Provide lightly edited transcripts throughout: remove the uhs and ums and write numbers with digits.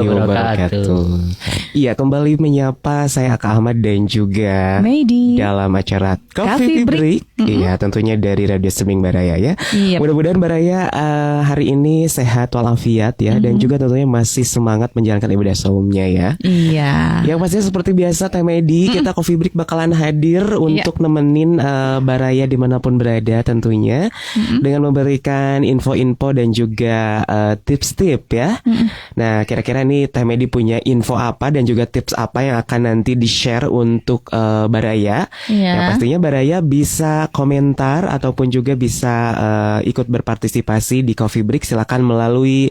warahmatullahi wabarakatuh. Iya, kembali menyapa saya Kak Ahmad dan juga Medi dalam acara Coffee Break. Iya, tentunya dari Radio Streaming Baraya ya. Yep. Mudah-mudahan Baraya hari ini sehat walafiat ya, dan juga tentunya masih semangat menjalankan ibadah saumnya ya. Iya. Yang pastinya seperti biasa Teh Medi, kita Coffee Break bakalan hadir untuk nemenin Baraya dimanapun berada tentunya, dengan memberikan info-info dan juga tips-tips ya. Nah, kira-kira nih Teh Medi punya info apa dan juga tips apa yang akan nanti di-share untuk Baraya. Yang pastinya Baraya bisa komentar ataupun juga bisa ikut berpartisipasi di Coffee Break. Silakan melalui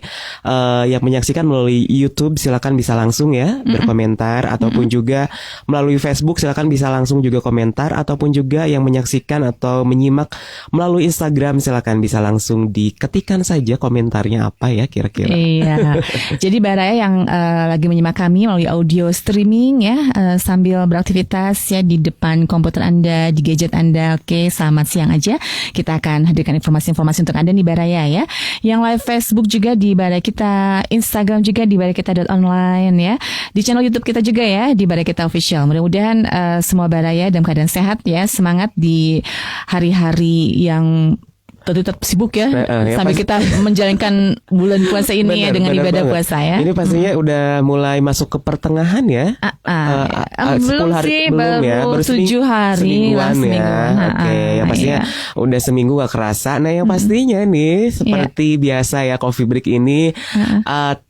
yang menyaksikan melalui YouTube, silakan bisa langsung ya berkomentar, ataupun juga melalui Facebook silakan bisa langsung juga komentar, ataupun juga yang menyaksikan atau menyimak melalui Instagram silakan bisa langsung diketikkan saja komentarnya apa ya kira-kira. Iya. Jadi Baraya yang lagi menyimak kami melalui audio streaming ya, sambil beraktivitas ya di depan komputer Anda, di gadget Anda. Oke, selamat siang aja. Kita akan hadirkan informasi-informasi untuk Anda nih Baraya ya. Yang live Facebook juga di Baraya Kita, Instagram juga di Baraya Kita.online ya. Di channel YouTube kita juga ya, di Baraya Kita Official. Mudah-mudahan semua Baraya dalam keadaan sehat ya, semangat di hari-hari yang tentu tetap sibuk ya, sambil kita menjalankan bulan puasa ini dengan ibadah puasa ya. Ini pastinya udah mulai masuk ke pertengahan ya. Belum 10 hari sih, belum ya, baru 7 hari semingguan ya. Oke, yang pastinya udah seminggu gak kerasa. Nah, yang pastinya nih seperti biasa ya Coffee Break ini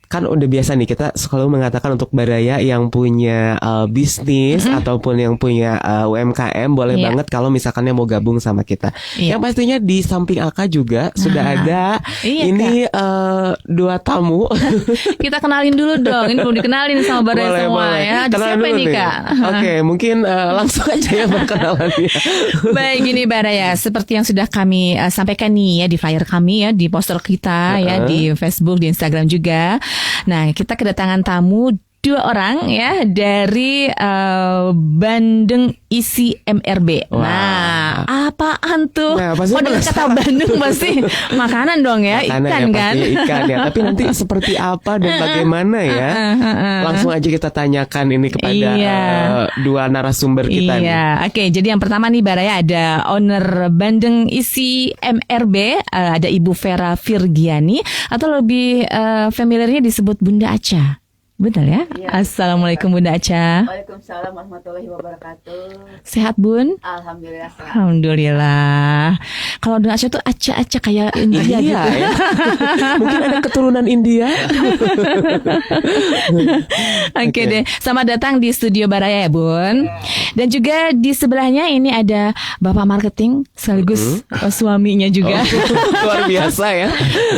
kan udah biasa nih kita selalu mengatakan untuk Baraya yang punya bisnis ataupun yang punya UMKM boleh banget kalau misalkannya mau gabung sama kita. Yang pastinya di samping Aka juga sudah ada ini 2 tamu. Kita kenalin dulu dong. Ini belum dikenalin sama Baraya semua ya. Siapa ini Kak? Oke, mungkin langsung aja ya perkenalannya. Baik, gini Baraya, seperti yang sudah kami sampaikan nih ya di flyer kami ya, di poster kita ya, di Facebook, di Instagram juga. Nah, kita kedatangan tamu 2 orang ya dari Bandeng Isi MRB. Wow. Nah, apaan tuh? Nah, dengan kata Bandung pasti makanan dong ya, makanan ikan ya, kan? Ikan ya. Tapi nanti seperti apa dan bagaimana ya? Langsung aja kita tanyakan ini kepada 2 narasumber kita nih. Oke, jadi yang pertama nih Baraya ada owner Bandeng Isi MRB, ada Ibu Vera Virgiani atau lebih familiarnya disebut Bunda Aca. Betul ya? Assalamualaikum Bunda Aca. Waalaikumsalam warahmatullahi wabarakatuh. Sehat Bun? Alhamdulillah sehat. Alhamdulillah. Kalau Bunda Aca tuh Aca kayak India gitu. Ya. Mungkin ada keturunan India. Oke deh. Selamat datang di studio Baraya ya Bun. Dan juga di sebelahnya ini ada Bapak Marketing sekaligus suaminya juga. Luar biasa ya.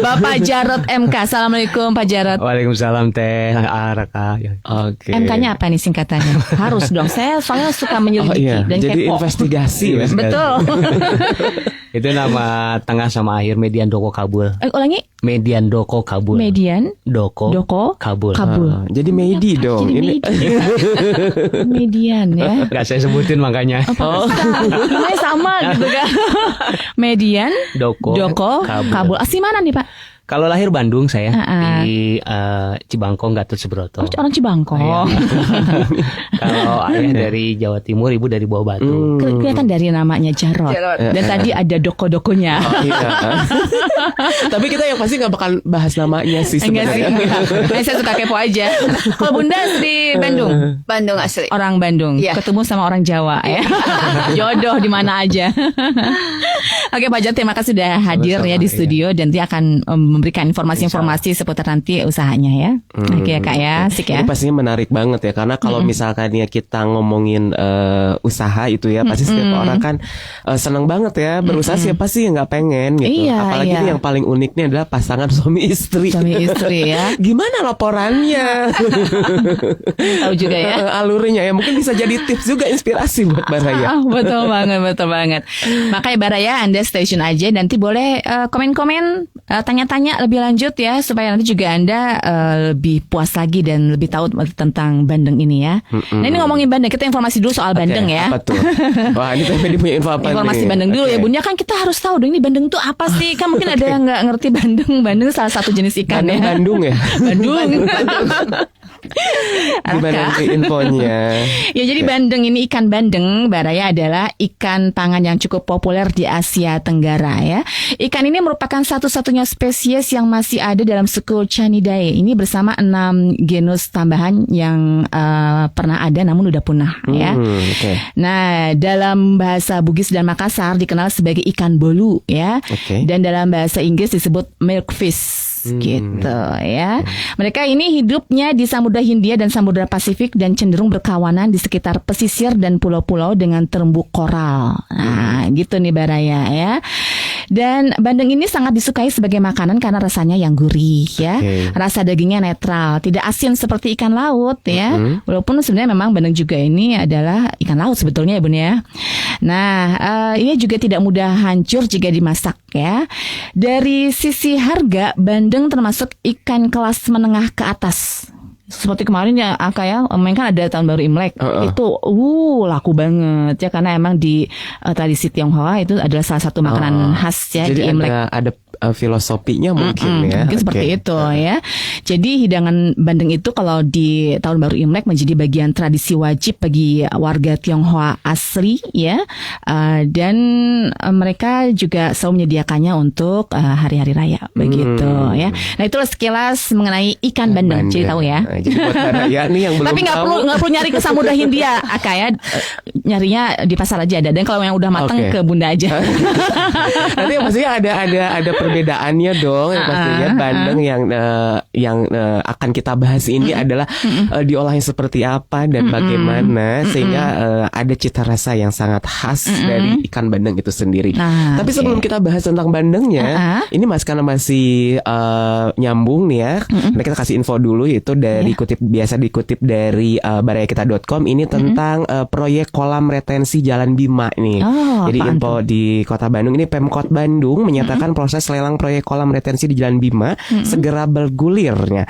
Bapak Jarod MK. Assalamualaikum Pak Jarod. Waalaikumsalam Teh Raka. Oke. MK-nya apa nih singkatannya? Harus dong. Saya soalnya suka menyelidiki dan jadi kepo. investigasi ya. Betul. Itu nama tengah sama akhir Median Doko Kabul. Ulangi. Median Doko Kabul. Median Doko Kabul. Jadi Medi dong. Jadi Median ya. Gak saya sebutin makanya. Namanya sama gitu kan. Median Doko Kabul. Asli mana nih Pak? Kalau lahir Bandung saya di Cibangkong, Gatot Subroto. Orang Cibangkong. Kalau ayah dari Jawa Timur, ibu dari Bawah Batu. Kelihatan dari namanya Jarod. Dan tadi ada doko-dokonya. Tapi kita yang pasti gak bakal bahas namanya sih sebenarnya. Saya suka kepo aja. Kalau Bunda di Bandung? Bandung asli. Orang Bandung. Ketemu sama orang Jawa ya. Jodoh di mana aja. Oke Pak Jarod, terima kasih sudah hadir ya di studio dan dia akan memberikan informasi-informasi seputar nanti usahanya ya. Oke ya Kak ya, asik ya. Ini pastinya menarik banget ya, karena kalau misalkan ya kita ngomongin usaha itu ya, pasti setiap orang kan senang banget ya berusaha. Siapa sih yang nggak pengen gitu. Apalagi ini yang paling uniknya adalah pasangan suami istri. Suami istri ya. Gimana laporannya? Tahu juga ya. Alurnya ya, mungkin bisa jadi tips juga, inspirasi buat Baraya. Betul banget. Makanya Baraya Anda stay tune aja, nanti boleh komen-komen, tanya-tanya tanya lebih lanjut ya supaya nanti juga Anda lebih puas lagi dan lebih tahu tentang bandeng ini ya. Nah ini ngomongin bandeng, kita informasi dulu soal bandeng ya. Apa tuh? Wah ini Teh punya info apa Informasi nih? bandeng dulu ya Bunda, kan kita harus tahu dong ini bandeng tuh apa sih. Kan mungkin ada yang nggak ngerti bandeng. Bandeng salah satu jenis ikan ya. Bandung ya? Bandung. Gimana nanti infonya? Ya jadi bandeng ini, ikan bandeng Baraya adalah ikan pangan yang cukup populer di Asia Tenggara ya. Ikan ini merupakan satu-satunya spesies yang masih ada dalam suku Canidae. Ini bersama 6 genus tambahan yang pernah ada namun udah punah ya. Okay. Nah, dalam bahasa Bugis dan Makassar dikenal sebagai ikan bolu ya. Okay. Dan dalam bahasa Inggris disebut milkfish. Gitu ya. Mereka ini hidupnya di Samudra Hindia dan Samudra Pasifik dan cenderung berkawanan di sekitar pesisir dan pulau-pulau dengan terumbu koral. Nah, gitu nih Baraya ya. Dan bandeng ini sangat disukai sebagai makanan karena rasanya yang gurih ya. Rasa dagingnya netral, tidak asin seperti ikan laut ya. Walaupun sebenarnya memang bandeng juga ini adalah ikan laut sebetulnya ya Bun ya. Nah, ini juga tidak mudah hancur jika dimasak ya. Dari sisi harga, bandeng termasuk ikan kelas menengah ke atas. Seperti kemarin ya kayak kan ada tahun baru Imlek itu laku banget ya karena emang di tradisi Tionghoa itu adalah salah satu makanan khas ya jadi di Imlek. Ada filosofinya mungkin ya. Mungkin seperti itu ya. Jadi hidangan bandeng itu kalau di tahun baru Imlek menjadi bagian tradisi wajib bagi warga Tionghoa asli ya. Dan mereka juga selalu menyediakannya untuk hari-hari raya begitu ya. Nah itulah sekilas mengenai ikan bandeng. Jadi tahu ya. Jadi buat Baraya nih yang belum Tapi nggak perlu nyari ke Samudra Hindia, Aka ya. Nyarinya di pasar aja ada. Dan kalau yang udah mateng ke Bunda aja. Nanti pastinya ada perbedaannya dong. Yang pastinya bandeng yang akan kita bahas ini adalah diolahnya seperti apa dan bagaimana sehingga ada cita rasa yang sangat khas dari ikan bandeng itu sendiri. Tapi sebelum kita bahas tentang bandengnya, ini karena masih nyambung nih ya. Nah, kita kasih info dulu itu dari biasa dikutip dari barayakita.com ini tentang proyek kolam retensi Jalan Bima nih. Jadi info di Kota Bandung ini Pemkot Bandung menyatakan proses lelang proyek kolam retensi di Jalan Bima segera bergulirnya.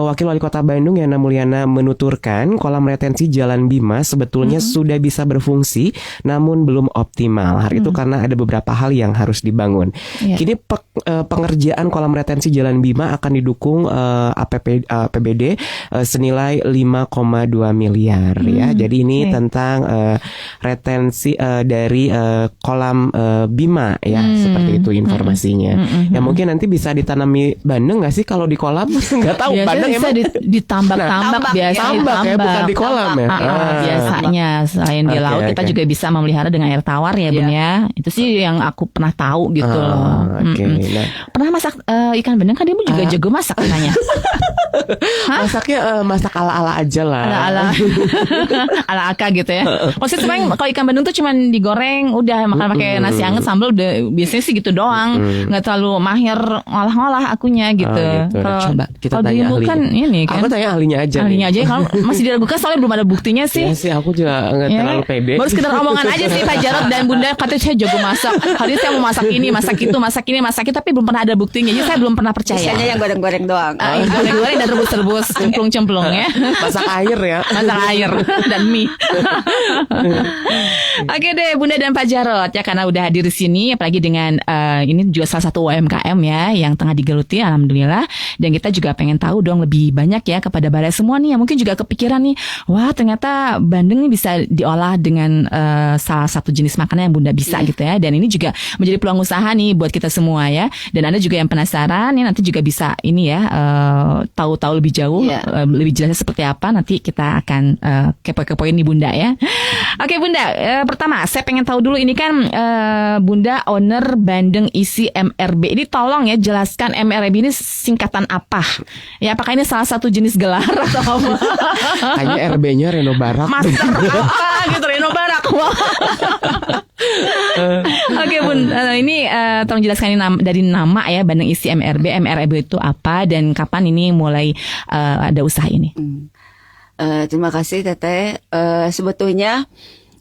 Wakil Wali Kota Bandung Yana Mulyana menuturkan kolam retensi Jalan Bima sebetulnya sudah bisa berfungsi namun belum optimal. Hal itu karena ada beberapa hal yang harus dibangun. Kini pengerjaan kolam retensi Jalan Bima akan didukung APBD senilai 5,2 miliar ya. Jadi ini tentang retensi dari kolam Bima ya, seperti itu informasinya. Ya mungkin nanti bisa ditanami bandeng nggak sih kalau di kolam? Nggak tahu. Biasanya Bandeng bisa ditambak-tambak biasanya. Tambak ya, bukan di kolam ya. Biasanya selain di laut kita juga bisa memelihara dengan air tawar ya Bun ya. Itu sih yang aku pernah tahu gitu loh. Nah. Pernah masak ikan bandeng kan dia juga jago masak katanya. Masaknya masak ala-ala aja lah. Ala Aka gitu ya. Maksudnya sebenarnya kalau ikan bandeng tuh cuman digoreng udah makan pakai nasi hangat sambal udah biasanya sih gitu doang. Nggak terlalu mahir ngolah-ngolah akunya gitu. Coba kita tanya ahlinya. Kan ini kan. Aku tanya ahlinya aja. Ahlinya aja kalau masih diragukan soalnya belum ada buktinya sih. Ya sih aku juga nggak terlalu pede. Baru sekedar omongan aja sih Pak Jarod dan Bunda katanya saya jago masak. Hari ini saya mau masak ini, masak itu, masak ini, masak itu, tapi belum pernah ada buktinya. Jadi saya belum pernah percaya. Biasanya yang goreng-goreng doang. Goreng-goreng dan rebus-rebus, cemplung-cemplung ya. Masak air ya. Masak air dan mie. Oke deh Bunda dan Pak Jarod ya, karena udah hadir di sini apalagi dengan ini juga salah satu UMKM ya yang tengah digeluti alhamdulillah, dan kita juga pengen tahu dong lebih banyak ya kepada Baraya semua nih yang mungkin juga kepikiran nih, wah ternyata bandeng nih bisa diolah dengan salah satu jenis makanan yang Bunda bisa gitu ya, dan ini juga menjadi peluang usaha nih buat kita semua ya, dan Anda juga yang penasaran ya nanti juga bisa ini ya tahu-tahu lebih jauh lebih jelasnya seperti apa, nanti kita akan kepo-kepoin nih Bunda ya. Oke Bunda, pertama saya pengen tahu dulu ini kan Bunda owner bandeng isi MRB, ini tolong ya jelaskan MRB ini singkatan apa ya, apakah ini salah satu jenis gelar atau apa? Hanya RB-nya Reno Barak. Master apa gitu, Reno Barak. Oke Bun, ini tolong jelaskan ini dari nama ya, bandeng isi MRB. MRB itu apa dan kapan ini mulai ada usaha ini? Terima kasih Teteh. Sebetulnya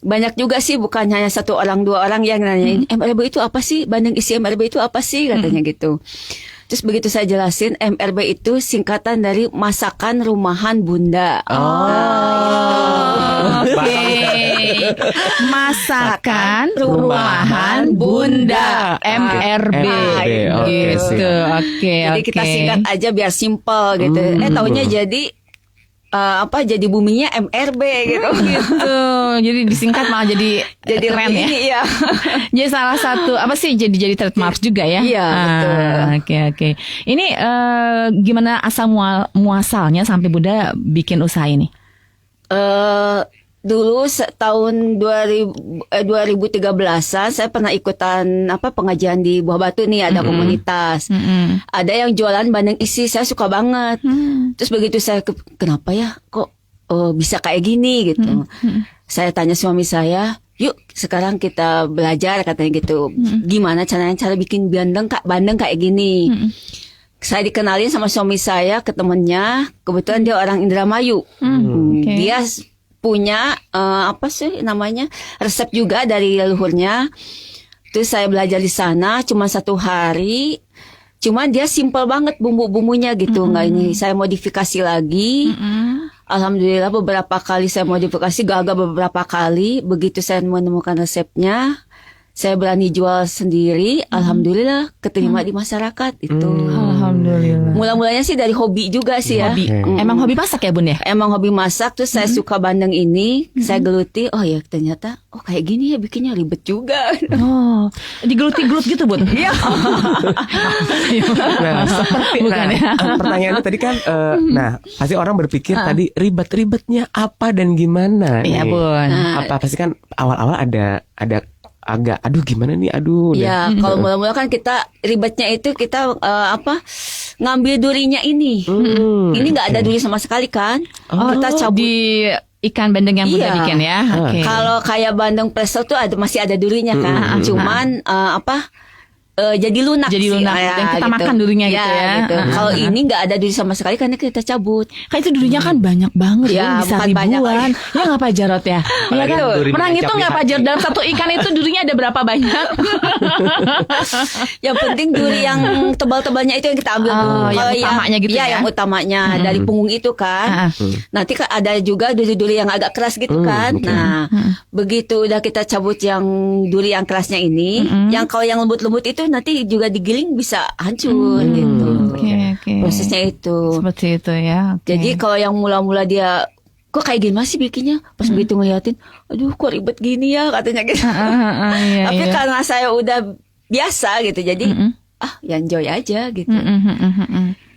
banyak juga sih, bukan hanya satu orang dua orang yang nanyain MRB itu apa sih, bandeng isi MRB itu apa sih katanya gitu. Terus begitu saya jelasin, MRB itu singkatan dari masakan rumahan Bunda. Oke. Masakan rumahan Bunda, MRB. Oke, Gitu. Oke. Jadi kita singkat aja biar simple gitu. Taunya jadi jadi buminya MRB gitu. Gitu. Jadi disingkat malah jadi keren ya. Iya. Jadi salah satu jadi trademark juga ya. Iya, betul. Oke. Ini gimana asal muasalnya sampai Bunda bikin usaha ini? Dulu tahun 2013-an saya pernah ikutan pengajian di Buah Batu nih, ada komunitas. Ada yang jualan bandeng isi, saya suka banget. Terus begitu saya kenapa ya kok bisa kayak gini gitu. Saya tanya suami saya, yuk sekarang kita belajar katanya gitu. Gimana cara bikin bandeng kayak gini. Saya dikenalin sama suami saya ke temennya, kebetulan dia orang Indramayu. Okay. Dia punya resep juga dari leluhurnya. Terus saya belajar di sana cuma 1 hari. Cuman dia simple banget bumbu-bumbunya gitu. Nggak ini saya modifikasi lagi. Alhamdulillah beberapa kali saya modifikasi, gagal beberapa kali. Begitu saya menemukan resepnya, saya berani jual sendiri. Alhamdulillah keterima di masyarakat itu. Alhamdulillah. Mula-mulanya sih dari hobi juga sih ya. Hobi. Emang hobi masak ya Bun ya? Emang hobi masak. Terus saya suka bandeng ini, saya geluti. Oh ya ternyata kayak gini ya bikinnya ribet juga. Oh, digelut-gelut gitu Bun? Iya. Bukan ya? Pertanyaannya tadi kan, nah pasti orang berpikir tadi ribet-ribetnya apa dan gimana? Iya nih? Bun. Apa pasti kan awal-awal ada agak gimana nih Ya kalau mula-mula kan kita ribetnya itu kita ngambil durinya ini. Ini nggak ada duri sama sekali kan. Kita cabut di ikan bandeng yang Bunda Iya. bikin ya. Oke. Kalau kayak bandeng presto tuh masih ada durinya kan. Cuman jadi lunak Jadi sih. lunak. Dan kita makan durinya gitu ya. Gitu. Kalau ini nggak ada duri sama sekali karena kita cabut. Kan itu durinya kan banyak banget Ya, Bun, bisa bukan banyak ribuan. Ya nggak Pak Jarot ya? Iya kan? durinya Menang itu capek nggak Pak hati. Jarot, dalam satu ikan itu durinya ada berapa banyak? Yang penting duri yang tebal-tebalnya itu yang kita ambil dulu. Oh, yang Kalau utamanya gitu iya, ya? yang utamanya dari punggung itu kan. Nanti kan ada juga duri-duri yang agak keras gitu kan. Nah, begitu udah kita cabut yang duri yang kerasnya ini, yang kalau yang lembut-lembut itu nanti juga digiling bisa hancur gitu. Oke. Prosesnya itu. Seperti itu ya. Oke. Jadi kalau yang mula-mula dia kok kayak gini masih bikinnya, pas begitu ngeliatin, aduh kok ribet gini ya katanya gitu. Iya, Tapi iya. karena saya udah biasa gitu, jadi ya enjoy aja gitu.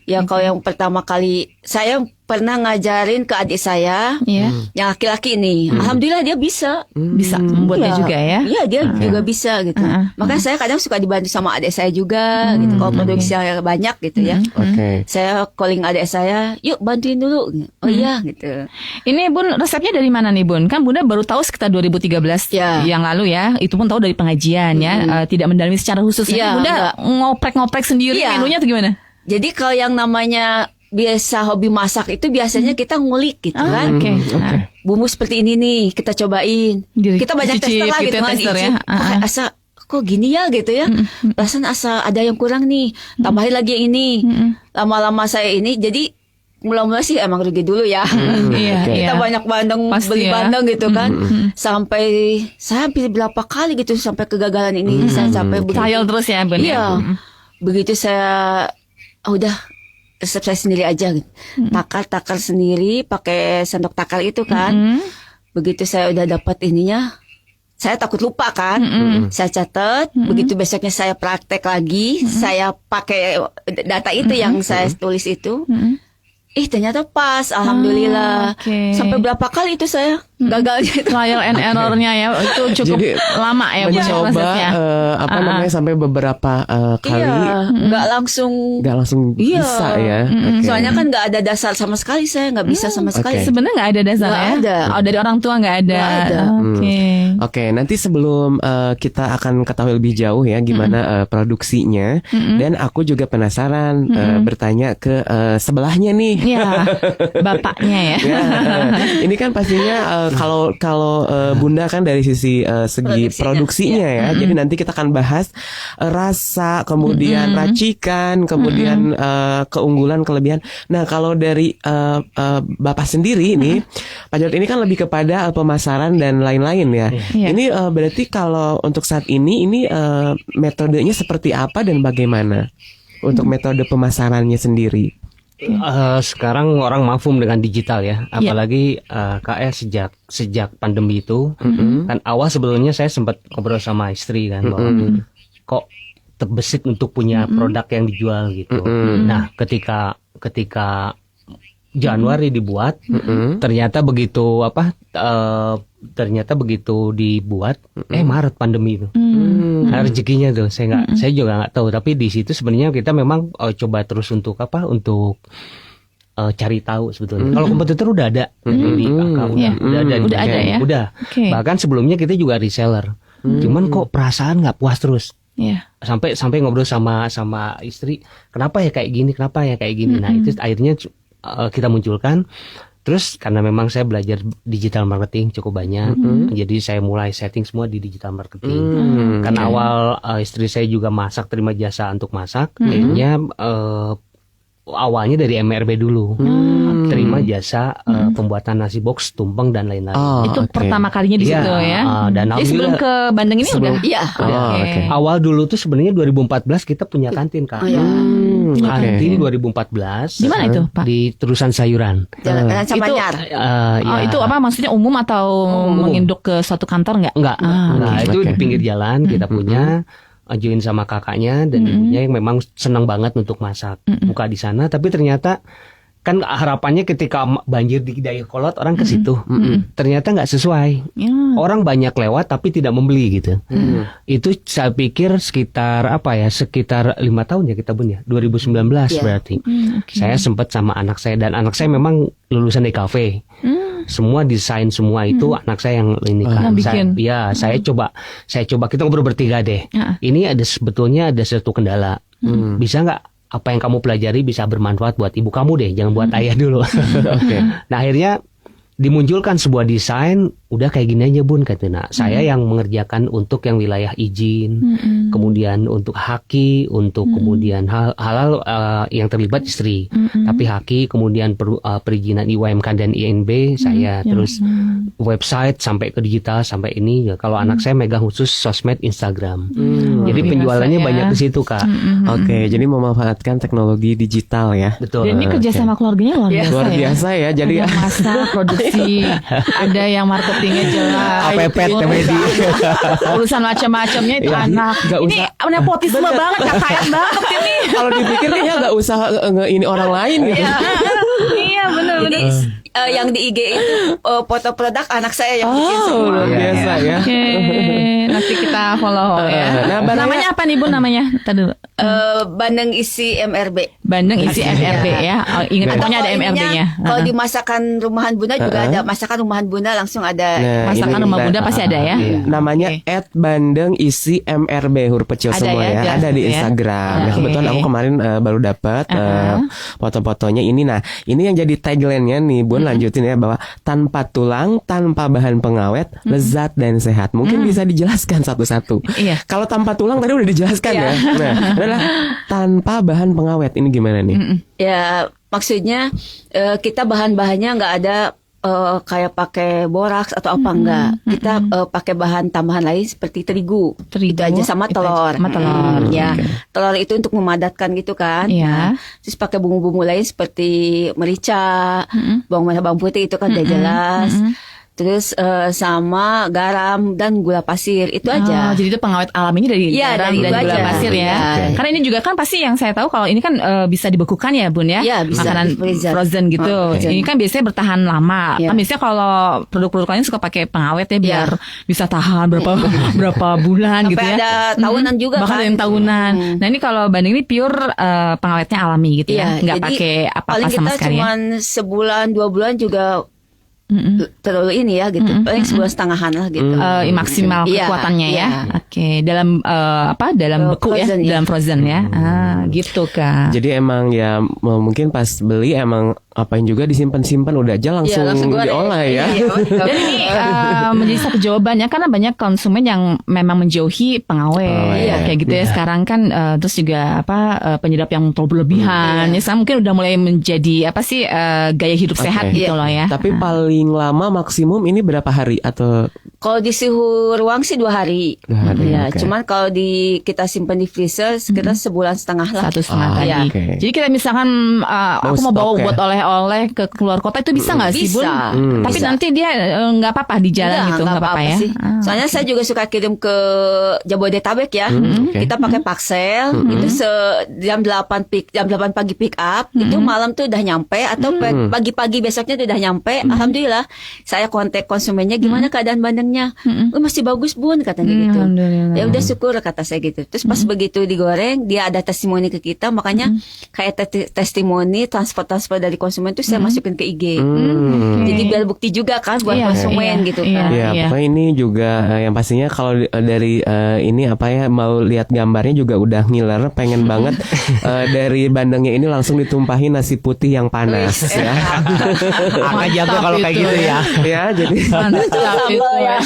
Yang kalau yang pertama kali saya pernah ngajarin ke adik saya, Iya. yang laki-laki nih, alhamdulillah dia bisa. Bisa membuatnya Iya. juga ya. Iya dia juga bisa gitu. Makanya saya kadang suka dibantu sama adik saya juga gitu. Kalau produksi saya banyak gitu ya. Oke. Saya calling adik saya, yuk bantuin dulu. Oh iya gitu. Ini Bun, resepnya dari mana nih Bun? Kan Bunda baru tahu sekitar 2013 Ya. yang lalu ya. Itu pun tahu dari pengajian ya. Tidak mendalami secara khusus. Iya, Bunda enggak. ngoprek-ngoprek sendiri Iya. menunya atau gimana? Jadi kalau yang namanya biasa hobi masak itu biasanya kita ngulik gitu kan. Oke. Bumbu seperti ini nih kita cobain. Jadi Kita banyak cicip tester lah gitu gitu ya, kan. tester ya. Icip. Kok gini ya gitu ya. Perasaan asa ada yang kurang nih. Tambahin lagi yang ini. Lama-lama saya ini jadi mula-mula sih emang rugi dulu ya. Iya, Kita iya. banyak bandeng, Pasti beli ya. bandeng gitu kan. Sampai saya hampir berapa kali gitu sampai kegagalan ini. Saya sampai Trial terus ya Bun. Iya. Begitu saya udah resep saya sendiri aja gitu. Takar sendiri pakai sendok takar itu kan. Begitu saya udah dapat ininya, saya takut lupa kan. Saya catat, begitu besoknya saya praktek lagi, saya pakai data itu yang saya tulis itu. Ternyata pas, alhamdulillah. Oke. Sampai berapa kali itu saya gagalnya itu. Trial and error-nya ya. Itu cukup Jadi, lama ya Bun mencoba prosesnya. namanya sampai beberapa kali Iya, nggak langsung. nggak langsung Iya. bisa ya. Oke. Soalnya kan nggak ada dasar sama sekali, saya nggak bisa sama sekali. Oke. Sebenarnya nggak ada dasar Nggak ya? ada. Oh, dari orang tua nggak ada. Nggak ada. Oke. Oke, nanti sebelum kita akan ketahui lebih jauh ya gimana produksinya, dan aku juga penasaran bertanya ke sebelahnya nih. Iya, bapaknya ya. Ya, ini kan pastinya kalau Bunda kan dari sisi segi produksinya ya. Jadi nanti kita akan bahas rasa, kemudian racikan, kemudian keunggulan, kelebihan. Nah, kalau dari Bapak sendiri ini, Pak Jarod ini kan lebih kepada pemasaran dan lain-lain ya. Ini berarti kalau untuk saat ini metodenya seperti apa dan bagaimana untuk metode pemasarannya sendiri? Sekarang orang mafhum dengan digital ya, apalagi sejak pandemi itu. Kan awal sebelumnya saya sempat ngobrol sama istri kan bahwa kok terbesit untuk punya produk yang dijual gitu. Nah, ketika Januari dibuat, ternyata begitu dibuat, Maret pandemi itu. Nah, rezekinya tuh saya juga nggak tahu. Tapi di situ sebenarnya kita memang coba terus untuk cari tahu sebetulnya. Kalau kompetitor udah ada di udah ada ya. Udah. Okay. Bahkan sebelumnya kita juga reseller. Cuman kok perasaan nggak puas terus. Sampai ngobrol sama istri, kenapa ya kayak gini? Nah, itu akhirnya kita munculkan. Terus karena memang saya belajar digital marketing cukup banyak, jadi saya mulai setting semua di digital marketing. Karena awal istri saya juga masak, terima jasa untuk masak, akhirnya awalnya dari MRB dulu, terima jasa pembuatan nasi box, tumpeng dan lain-lain. Itu pertama kalinya di situ ya. Dan jadi sebelum ke Bandeng ini udah. Iya. Awal dulu tuh sebenarnya 2014 kita punya kantin Kak. Kantin 2014. Di mana itu Pak? Di Terusan Sayuran. Jalan Samanyar. Itu apa maksudnya umum atau menginduk ke suatu kantor nggak? Enggak. Itu di pinggir jalan kita punya. Join sama kakaknya dan ibunya yang memang senang banget untuk masak, buka di sana. Tapi ternyata kan harapannya ketika banjir di Dayakolot orang ke situ, ternyata nggak sesuai. Orang banyak lewat tapi tidak membeli gitu. Itu saya pikir sekitar 5 tahun ya kita punya 2019 berarti. Saya sempat sama anak saya, dan anak saya memang lulusan DKV. Semua desain semua itu anak saya yang ini kan. Saya coba kita ngobrol bertiga deh. Ini sebetulnya ada satu kendala. Bisa nggak apa yang kamu pelajari bisa bermanfaat buat ibu kamu deh, jangan buat ayah dulu. Nah, akhirnya dimunculkan sebuah desain, udah kayak gini aja Bun katanya. Nah, saya yang mengerjakan untuk yang wilayah izin, kemudian untuk haki, untuk kemudian halal yang terlibat istri, tapi haki, kemudian perizinan IWMK dan INB saya, terus website sampai ke digital sampai ini. Ya, kalau anak saya megang khusus sosmed Instagram, jadi penjualannya banyak di situ Kak. Oke, jadi memanfaatkan teknologi digital ya. Betul. Dan ini kerja sama keluarganya luar biasa ya. Jadi ada masak, produksi, ada yang marketingnya jelas, Pepet komedi, urusan macam-macamnya itu anak. Ini nepotisme banget, KKN banget ini. Kalau dipikir kayaknya nggak usah ini orang lain gitu. Iya benar. Yang di IG itu foto produk anak saya yang bikin semua. Luar biasa ya. Oke, nanti kita follow ya. Namanya apa nih Bun namanya? Tadi dulu. Bandeng isi MRB. Bandeng isi MRB ya. Ingat pokoknya ada MRB-nya. Kalau di masakan rumahan Bunda juga ada, masakan rumahan Bunda langsung ada. Masakan rumah Bunda pasti ada ya. Namanya @bandeng isi MRB huruf kecil ada semua ya. Ada di Instagram. Nah, kebetulan aku kemarin baru dapat foto-fotonya ini. Nah, ini yang jadi tagline-nya nih Bun, lanjutin ya, bahwa tanpa tulang, tanpa bahan pengawet, lezat dan sehat. Mungkin bisa dijelaskan satu-satu. Kalau tanpa tulang tadi udah dijelaskan ya. Nah, adalah tanpa bahan pengawet. Ini gimana nih? Ya, maksudnya kita bahan-bahannya nggak ada kayak pakai boraks atau apa enggak. Kita pakai bahan tambahan lain seperti terigu. Itu aja sama telur. Ya, telur itu untuk memadatkan gitu kan. Nah, terus pakai bumbu-bumbu lain seperti merica, bawang merah, bawang putih itu kan udah jelas. Terus sama garam dan gula pasir, itu aja. Jadi itu pengawet alaminya dari garam dan gula pasir ya. Karena ini juga kan pasti yang saya tahu kalau ini kan bisa dibekukan ya Bun ya. Bisa, makanan frozen gitu. Ini kan biasanya bertahan lama. Kan biasanya kalau produk-produk lain suka pakai pengawet ya biar bisa tahan berapa bulan gitu ya. Sampai ada tahunan juga bahkan kan. yang tahunan. Nah, ini kalau Bandeng ini pure pengawetnya alami gitu ya. Enggak pakai apa-apa sama sekali ya. Paling kita cuma sebulan 2 bulan juga terlalu ini ya gitu, paling 1,5 bulan lah gitu. Maksimal kekuatannya ya. Oke, dalam dalam beku ya, dalam frozen ya. Gitu Kak. Jadi emang ya mungkin pas beli emang Apain juga disimpan-simpan udah aja langsung goreng. diolah ya. Dan ini menjadi satu jawabannya karena banyak konsumen yang memang menjauhi pengawet kayak gitu ya. Sekarang kan terus juga penyedap yang terlalu berlebihan. Ya sekarang mungkin udah mulai menjadi gaya hidup sehat gitu loh ya. Tapi paling lama maksimum ini berapa hari atau? Kalau di suhu ruang sih 2 hari. 2 hari. Ya, Okay. cuman kalau kita simpan di freezer sekitar sebulan setengah lah. 1,5 tadi. Ya. Okay. Jadi kita misalkan aku mau bawa stok ya? buat oleh-oleh ke keluar kota itu bisa nggak sih, Bun? Bisa. Tapi Bisa. nanti dia nggak apa-apa di jalan gitu, nggak apa-apa ya. sih. Soalnya saya juga suka kirim ke Jabodetabek ya. Okay. Kita pakai paksel, itu jam 8 pagi pick up, itu malam tuh udah nyampe atau pagi-pagi besoknya tuh udah nyampe. Alhamdulillah. Saya kontak konsumennya gimana keadaan bandengnya? Masih bagus, Bun, katanya gitu. Alhamdulillah. Ya udah syukur kata saya gitu. Terus pas begitu digoreng, dia ada testimoni ke kita, makanya kayak testimoni transport dari konsumen tuh saya masukin ke IG. Jadi biar bukti juga kan buat konsumen gitu kan. Ya, pokoknya ini juga yang pastinya kalau dari ini mau lihat gambarnya juga udah ngiler, pengen banget dari bandengnya ini langsung ditumpahin nasi putih yang panas ya. Angka jago kalau kayak gitu ya. Ya, jadi Mantap itu ya.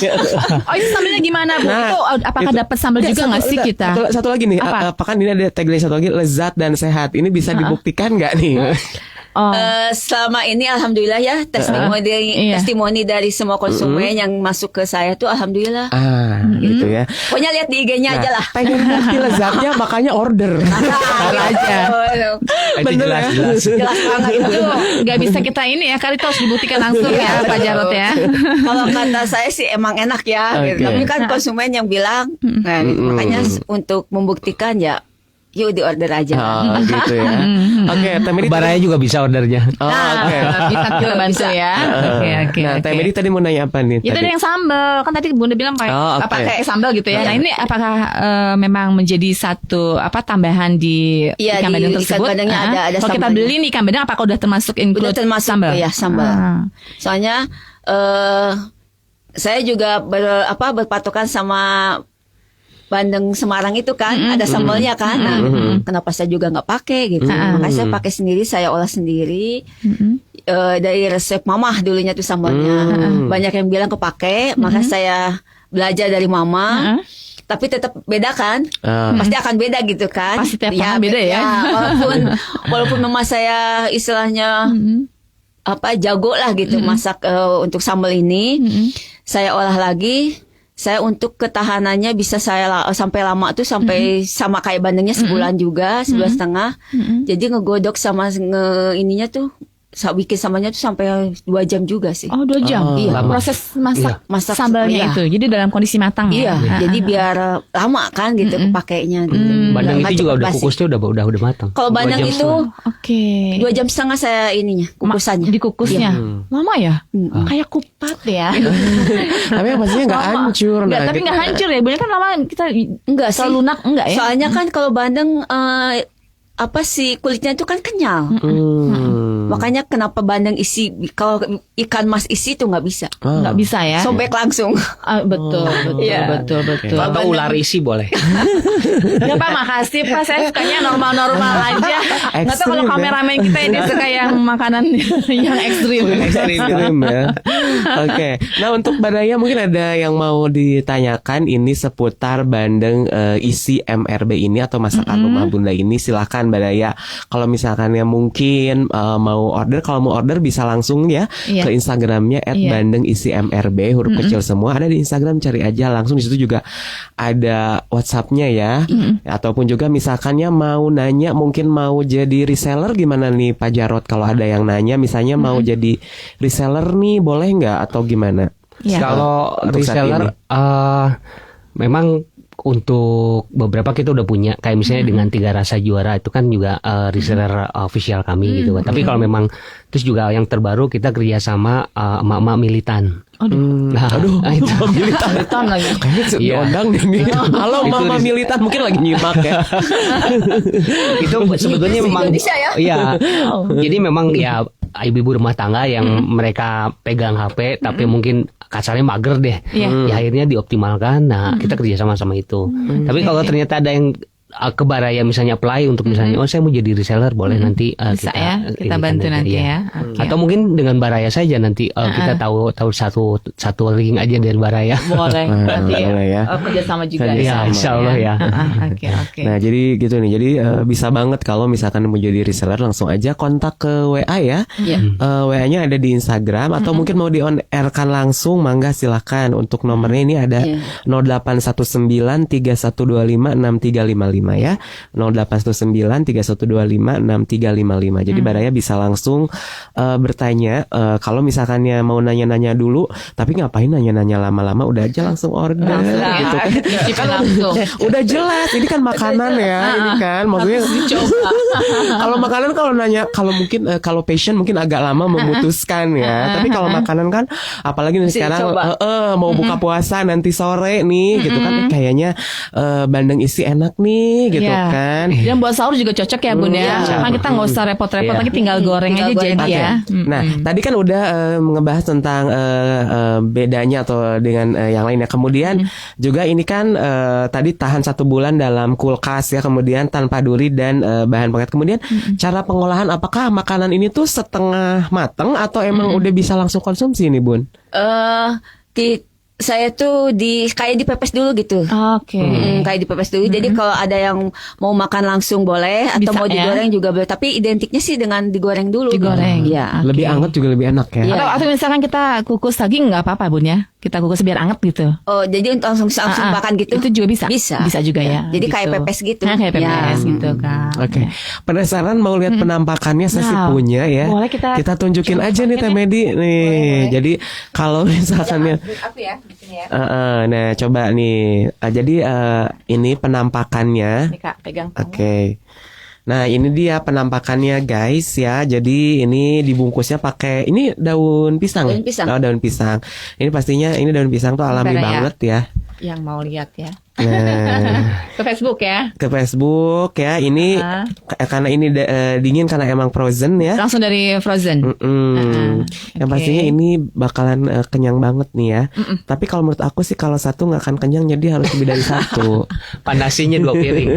Oh itu sambelnya gimana Bu? Nah, Itu apakah dapat sambel juga nggak sih kita? Satu lagi nih, Apa? apakah ini ada tagline satu lagi, lezat dan sehat. Ini bisa dibuktikan nggak nih? Oh. Selama ini alhamdulillah ya testimoni dari semua konsumen yang masuk ke saya tuh alhamdulillah. Gitu ya. Pokoknya lihat di IG-nya aja lah. Pengen bukti lezatnya makanya order. aja. Itu jelas. Jelas banget itu. Nggak bisa kita ini ya, kali itu harus dibuktikan langsung ya Pak Jarot ya. Kalau kata saya sih emang enak ya. Oke. Tapi kan konsumen yang bilang, nah, makanya untuk membuktikan ya, yuk di order aja. Oh, gitu ya. Oke, Teh Medi. Baraya juga bisa ordernya. Oh, oke. Bisa kita bantu ya. Oke. Nah, Teh Medi tadi mau nanya apa nih? Itu ada yang sambal kan tadi Bunda bilang oke. kayak sambal gitu ya. Nah ini apakah memang menjadi satu tambahan di Iya, ikan di bandeng ikan tersebut? bandengnya ada Kalau kita sambalnya. beli nih ikan bandeng apakah udah termasuk include Udah termasuk sambal? ya sambal. Soalnya saya juga berpatokan sama bandeng Semarang itu kan ada sambalnya kan. Nah, kenapa saya juga nggak pakai gitu? Makanya saya pakai sendiri, saya olah sendiri. Dari resep mamah dulunya tuh sambalnya. Banyak yang bilang kepake, maka saya belajar dari mama. Tapi tetap beda kan? Pasti akan beda gitu kan? Pasti tiap orang beda ya. Walaupun mama saya istilahnya jago lah gitu masak untuk sambal ini. Saya olah lagi. Saya untuk ketahanannya bisa saya sampai lama tuh sampai sama kayak bandengnya sebulan juga, sebulan setengah. Jadi ngegodok sama ininya tuh bikin sambalnya tuh sampai 2 jam juga sih. Oh 2 jam. Iya. Proses masak Masak sambalnya iya. itu. Jadi dalam kondisi matang Iya, ya. jadi biar lama kan gitu kepakainya gitu. Bandeng Nggak itu juga cepet udah basi. kukusnya udah matang. Kalau 2 bandeng jam itu Oke. 2 jam setengah saya ininya kukusannya. Dikukusnya. Lama ya? Kayak kupat ya. Tapi yang pastinya nggak hancur. Enggak, nah, tapi nggak hancur ya. Banyak kan lama kita Enggak sih. selalu lunak enggak ya? Soalnya kan kalau bandeng kulitnya itu kan kenyal. Makanya kenapa bandeng isi, kalau ikan mas isi itu nggak bisa. Nggak bisa ya. Sobek langsung. Betul. Iya. Betul. Atau ular isi boleh. Ya Pak, makasih Pak. Saya sukanya normal-normal aja. Nggak tahu kalau Ekstrim, ya. kameramen kita ini suka yang makanan yang ekstrim. Ekstrim ya. Oke. Nah, untuk Baraya mungkin ada yang mau ditanyakan ini seputar bandeng isi MRB ini atau masakan rumah Bunda ini. Silakan Baraya. Kalau misalkan ya mungkin mau order, kalau mau order bisa langsung ya ke Instagramnya @bandengisi_mrb huruf kecil semua. Ada di Instagram, cari aja langsung, di situ juga ada WhatsApp-nya ya. Ataupun juga misalkannya mau nanya, mungkin mau jadi reseller gimana nih Pak Jarot, kalau ada yang nanya misalnya mau jadi reseller nih boleh nggak atau gimana? Iya. Kalau Untuk saat reseller memang untuk beberapa kita udah punya, kayak misalnya dengan 3 Rasa Juara itu kan juga reseller official kami gitu kan. Tapi kalau memang terus juga yang terbaru kita kerjasama emak-emak militan. Aduh, itu. Militan lagi. Kayaknya diundang nih. Halo Mama Militan, mungkin lagi nyimak ya. Itu sebetulnya memang Indonesia ya? Iya. Jadi memang ya ibu-ibu rumah tangga yang mereka pegang HP tapi mungkin kasarnya mager deh. Ya akhirnya dioptimalkan. Nah, kita kerja sama itu. Tapi kalau ternyata ada yang ke Baraya misalnya apply untuk misalnya saya mau jadi reseller, boleh nanti Bisa kita bantu nanti ya. Okay. Atau mungkin dengan Baraya saja nanti kita tahu satu link aja dari Baraya. Boleh. Berarti boleh ya. kerjasama juga Kerjasama, ya. Insyaallah ya. Oke. Nah, jadi gitu nih. Jadi bisa banget kalau misalkan mau jadi reseller langsung aja kontak ke WA ya. WA-nya ada di Instagram atau mungkin mau di on air-kan langsung, mangga silahkan. Untuk nomornya ini ada 081931256355 ya. 081931256355. Jadi Baraya bisa langsung bertanya kalau misalkannya mau nanya-nanya dulu, tapi ngapain nanya-nanya lama-lama, udah aja langsung order gitu kan. Langsung. Udah jelas ini kan makanan ya, ini kan maksudnya kalau makanan kalau nanya, kalau mungkin kalau passion mungkin agak lama memutuskan ya, tapi kalau makanan kan apalagi nih sekarang mau buka puasa nanti sore nih gitu kan, kayaknya bandeng isi enak nih gitu kan. Dan buat sahur juga cocok ya Bun ya. Kan kita nggak usah repot-repot lagi, tinggal goreng aja jadi ya. Nah, tadi kan udah ngebahas tentang bedanya atau dengan yang lain ya. Kemudian juga ini kan tadi tahan 1 bulan dalam kulkas ya, kemudian tanpa duri dan bahan pengawet. Kemudian cara pengolahan, apakah makanan ini tuh setengah mateng atau emang udah bisa langsung konsumsi nih Bun? Saya tuh kayak dipepes dulu gitu. Oke. Kayak dipepes dulu. Jadi kalau ada yang mau makan langsung boleh, atau Bisa, mau ya? digoreng juga boleh. Tapi identiknya sih dengan digoreng dulu. Digoreng. Iya. Lebih anget juga lebih enak ya. Iya. Atau misalkan kita kukus daging nggak apa-apa Bun ya. Kita kukus biar anget gitu. Oh, jadi untuk langsung makan gitu? Itu juga bisa. Bisa juga ya. Jadi kayak pepes gitu. Kayak pepes gitu kan. Oke. Penasaran mau lihat penampakannya? Saya sih Nah, punya ya. boleh kita tunjukin aja nih Teh Medi nih. Jadi kalau misalkannya Aku ya, di sini ya. nah coba nih. Jadi ini penampakannya. Nih Kak, pegang. Oke. Nah, ini dia penampakannya guys ya. Jadi ini dibungkusnya pakai ini daun pisang. Daun pisang. Oh, daun pisang. Ini pastinya ini daun pisang tuh alami Baraya. banget ya. Yang mau lihat ya. Nah, Ke Facebook ya. ke Facebook ya. Ini karena ini dingin karena emang frozen ya. Langsung dari frozen. Yang pastinya ini bakalan kenyang banget nih ya. Tapi kalau menurut aku sih kalau satu nggak akan kenyang, jadi harus lebih dari satu. Panasinya 2 piring.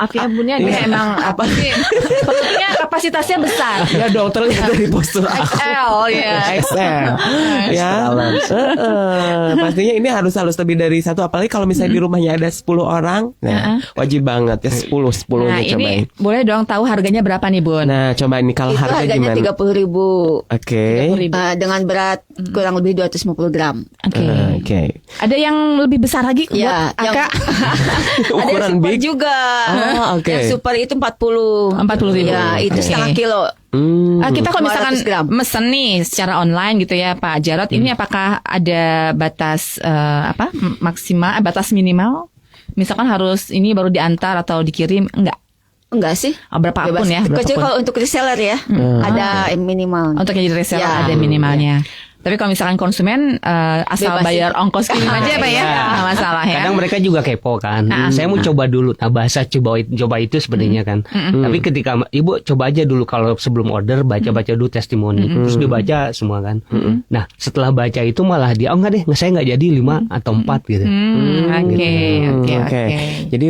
Aku ya Bunnya dia emang apa sih? Perutnya kapasitasnya besar. Ya dokter dari postur aku. XL ya. XL ya. Pastinya ini harus lebih dari satu. Apalagi kalau misalnya di rumahnya ada 10 orang, nah wajib banget ya 10-10-nya Nah cobain. ini boleh dong tahu harganya berapa nih Bun? Nah coba ini kalau Itu harga harganya gimana? 30.000. Oke. Dengan berat kurang lebih 250 gram. Oke. Oke. Ada yang lebih besar lagi Ya, buat Aka? ada yang Ukuran super big. juga. Oh, oke. Yang super itu 40. 40.000. Ya, itu Oke. setengah kilo. Kita kalau misalkan 500 gram. mesen nih secara online gitu ya Pak Jarod, ini apakah ada batas maksimal, batas minimal? Misalkan harus ini baru diantar atau dikirim, Enggak sih. Berapapun ya, Kecuali berapapun. kalau untuk reseller ya, ada minimal. Untuk yang jadi reseller Ya. ada minimalnya. Tapi kalau misalkan konsumen asal Bebas bayar ongkos kirim aja Pak ya, Iya. nggak masalah ya. Kadang mereka juga kepo kan. Saya mau coba dulu. Nah, bahasa coba itu sebenarnya kan. Tapi ketika Ibu coba aja dulu kalau sebelum order baca-baca dulu testimoni. Terus dibaca semua kan. Nah, setelah baca itu malah dia enggak deh, saya nggak jadi 5 atau 4 gitu. Oke. Jadi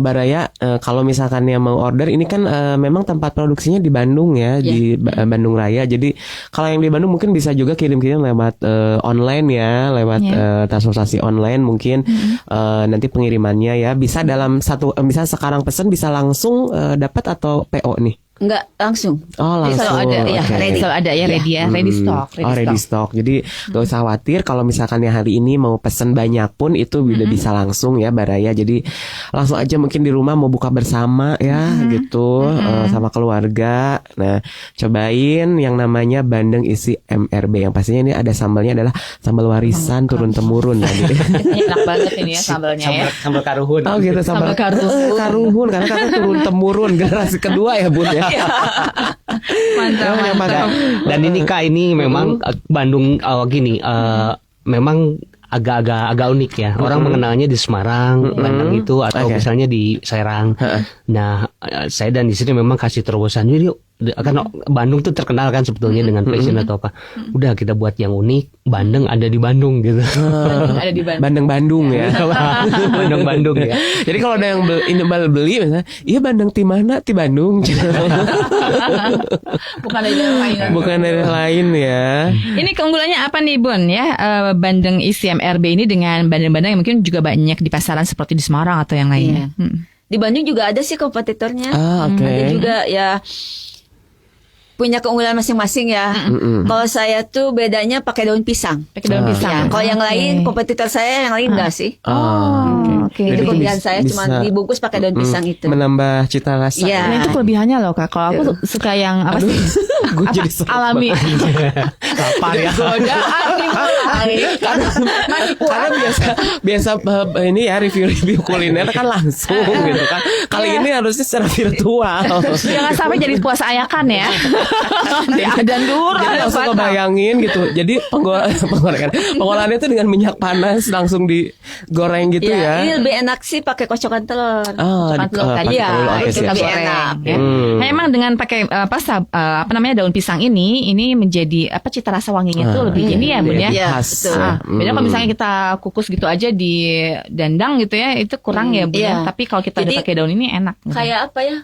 Baraya kalau misalkan yang mau order ini kan memang tempat produksinya di Bandung ya, di Bandung Raya. Jadi kalau yang di Bandung mungkin bisa juga kirim-kirim lewat online ya, lewat transportasi online mungkin nanti pengirimannya ya bisa dalam bisa sekarang pesen bisa langsung dapat atau PO nih? Enggak, langsung. Oh Jadi langsung. selalu ada ya, Oke. ready. Selalu ada ya, ready ya, ready stock. Ready stock. Jadi gak usah khawatir kalau misalkan yang hari ini mau pesen banyak pun itu udah bisa langsung ya Baraya. Jadi langsung aja mungkin di rumah mau buka bersama ya gitu sama keluarga. Nah cobain yang namanya bandeng isi MRB. Yang pastinya ini ada sambalnya adalah sambal warisan turun temurun tadi. Enak banget ini ya sambalnya ya. Sambal karuhun. Oh gitu sambal Sambal karuhun karena kata turun temurun generasi kedua ya Bun ya. Mantap. Dan ini Kak, ini memang Bandung gini, memang agak unik ya. Orang mengenalnya di Semarang, Bandung itu atau misalnya di Serang. Nah, saya dan istri memang kasih terobosan, yuk Kan Bandung tuh terkenal kan sebetulnya dengan fashion atau apa. Udah kita buat yang unik. Bandeng ada di Bandung gitu. Ada di Bandung. Bandung ya. Bandung ya. Jadi kalau ada yang beli misalnya, iya Bandeng ti mana? Ti Bandung. Bukan dari daerah lain. Bukan dari lain ya. Ini keunggulannya apa nih Bun ya? Bandeng isi MRB ini dengan bandeng-bandeng yang mungkin juga banyak di pasaran seperti di Semarang atau yang lainnya. Di Bandung juga ada sih kompetitornya. Oke. Ada juga ya punya keunggulan masing-masing ya. Kalau saya tuh bedanya pakai daun pisang. Pakai daun pisang. Kalau yang lain kompetitor saya yang lain enggak sih. Oke. Itu Jadi kelebihan bisa- saya cuma dibungkus pakai daun pisang itu. Menambah cita rasa. Iya. Nah, itu kelebihannya loh Kak. Kalau aku suka yang apa sih? Gue Apa? jadi sopan. Alami. Lapar ya. Karena biasa ini ya review kuliner kan langsung gitu kan. Kali ini harusnya secara virtual. Jangan sampai jadi puasa ayakan ya. Dan dulu Jadi langsung kebayangin gitu. Jadi pengolahannya itu dengan minyak panas langsung digoreng gitu ya. Ini lebih enak sih pakai kocokan telur. Kocokan telur tadi. Iya, Itu itu kita lebih goreng. enak. Ya. Nah, emang dengan pakai apa namanya daun pisang ini menjadi apa cita rasa wanginya tuh lebih ini ya Bun ya. Iya, Khas. betul. Beda kalau misalnya kita kukus gitu aja di dandang gitu ya, itu kurang ya Bun ya. Iya. Tapi kalau kita udah Jadi, pakai daun ini enak. Kayak apa ya?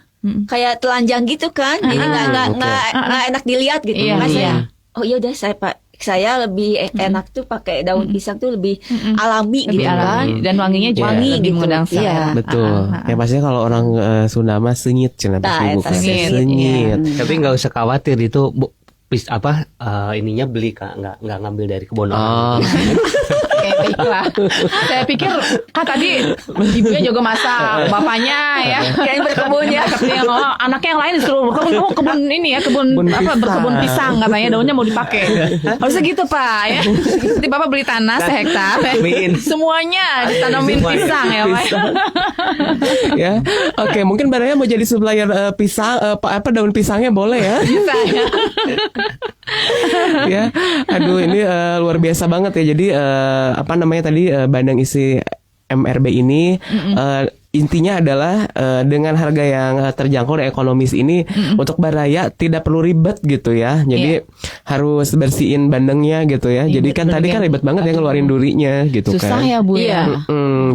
Kayak telanjang gitu kan. Jadi nggak enak dilihat gitu. Iya, Makanya iya. saya, oh iya udah saya lebih enak tuh pakai daun pisang tuh lebih alami Lebih gitu kan. alami dan wanginya juga Wangi lebih gitu. mengundang selera. Iya. Betul. Ya pastinya kalau orang Sunda mah senyit cenah Nah, pasti eta bukan senyit, senyit. Tapi nggak usah khawatir itu ininya beli Kak, nggak ngambil dari kebun orang. Baiklah. Saya pikir kan tadi ibunya juga masak, bapaknya ya Yang berkebun ya. anaknya yang lain disuruh kebun ini ya kebun berkebun pisang katanya daunnya mau dipakai. Harusnya gitu Pak ya. Nanti Bapak beli tanah sehektar, semuanya ditanamin pisang ya Pak. Ya. Oke, mungkin Baraya mau jadi supplier pisang apa daun pisangnya boleh ya? Bisa ya. Ya. Aduh ini luar biasa banget ya. Jadi apa namanya tadi bandeng isi MRB ini intinya adalah dengan harga yang terjangkau dan ekonomis ini untuk Baraya tidak perlu ribet gitu ya. Jadi harus bersihin bandengnya gitu ya. Jadi kan tadi kan ribet banget ya ngeluarin durinya gitu Susah kan. ya Bu ya.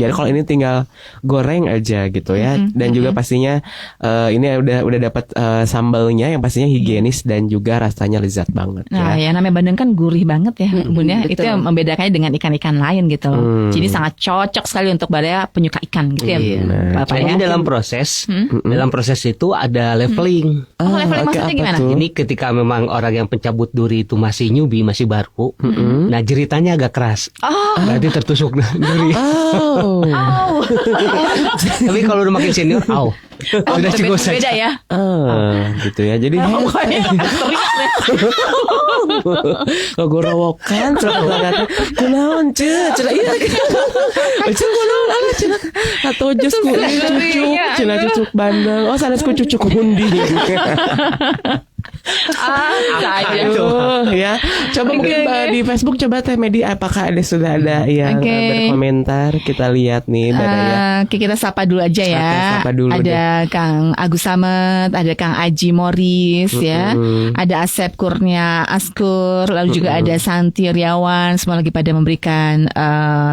Jadi kalau ini tinggal goreng aja gitu ya. Dan juga pastinya ini udah dapat sambalnya yang pastinya higienis dan juga rasanya lezat banget Nah, ya. ya namanya bandeng kan gurih banget ya, Bun ya. Itu betul. yang membedakannya dengan ikan-ikan lain gitu loh. Jadi sangat cocok sekali untuk Baraya penyuka ikan gitu ya. Bapak Ini ya. dalam proses itu ada leveling. Oh, leveling Oke, maksudnya apa gimana? tuh? Ini ketika memang orang yang pencabut duri itu masih newbie, masih baru. Nah, jeritannya agak keras. Berarti tertusuk duri. Oh. Tapi kalau udah makin senior, sudah cukup saja. Beda ya. Gitu ya. Jadi kalau gorowokan kata kunaon cenah iya kunaon ala cenah atau jos ku cucuk cenah cucuk bandeng sanes ku cucuk undi Aduh, ya. Coba mungkin di Facebook coba Teh Medi apakah sudah ada yang berkomentar, kita lihat nih Baraya. Oke, kita sapa dulu aja ya. Sapa dulu ada Kang Agus Samet, ada Kang Aji Morris ya. Ada Asep Kurnia Askur, lalu juga ada Santi Riawan, semua lagi pada memberikan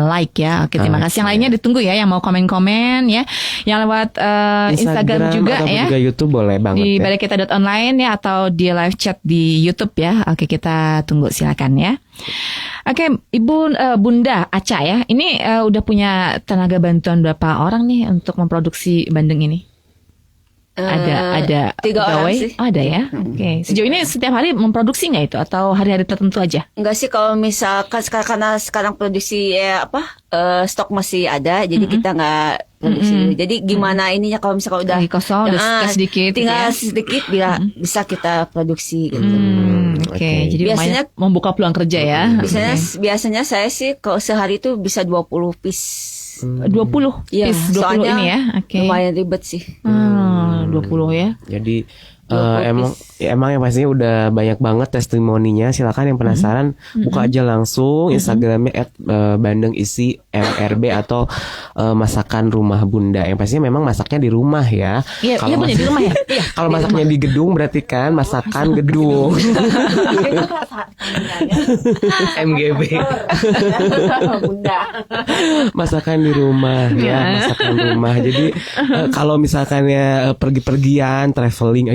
like ya. Oke, terima kasih. Yang lainnya ditunggu ya yang mau komen-komen ya. Yang lewat Instagram juga ya. Juga YouTube boleh banget di ya. barakita.online ya atau di live chat di YouTube ya. Oke, kita tunggu silakan ya. Oke, Ibu Bunda Aca ya. Ini udah punya tenaga bantuan berapa orang nih untuk memproduksi bandeng ini? Ada 3 orang sih. Ada ya. Oke. Sejauh ini setiap hari memproduksi nggak itu atau hari-hari tertentu aja? Enggak sih, kalau misalkan karena sekarang produksi stok masih ada, jadi kita nggak produksi. Jadi gimana ininya kalau misalkan udah Lagi kosong, udah sedikit tinggal gitu ya? sedikit bisa kita produksi gitu. Oke. Jadi Biasanya- lumayan membuka peluang kerja ya. Biasanya saya sih kalau sehari itu bisa 20 piece. 20 Iya, piece 20 soalnya ini ya. Oke. lumayan ribet sih. 20 ya. Jadi Emang yang pastinya udah banyak banget testimoninya. Silakan yang penasaran buka aja langsung Instagramnya @bandengisi MRB atau masakan rumah Bunda. Yang pastinya memang masaknya di rumah ya. Iya, Kalau Bunda, di rumah ya. kalau masaknya di gedung berarti kan masakan gedung. MGB. Bunda. Masakan di rumah ya, masakan rumah. Jadi kalau misalkan ya pergi-pergian, traveling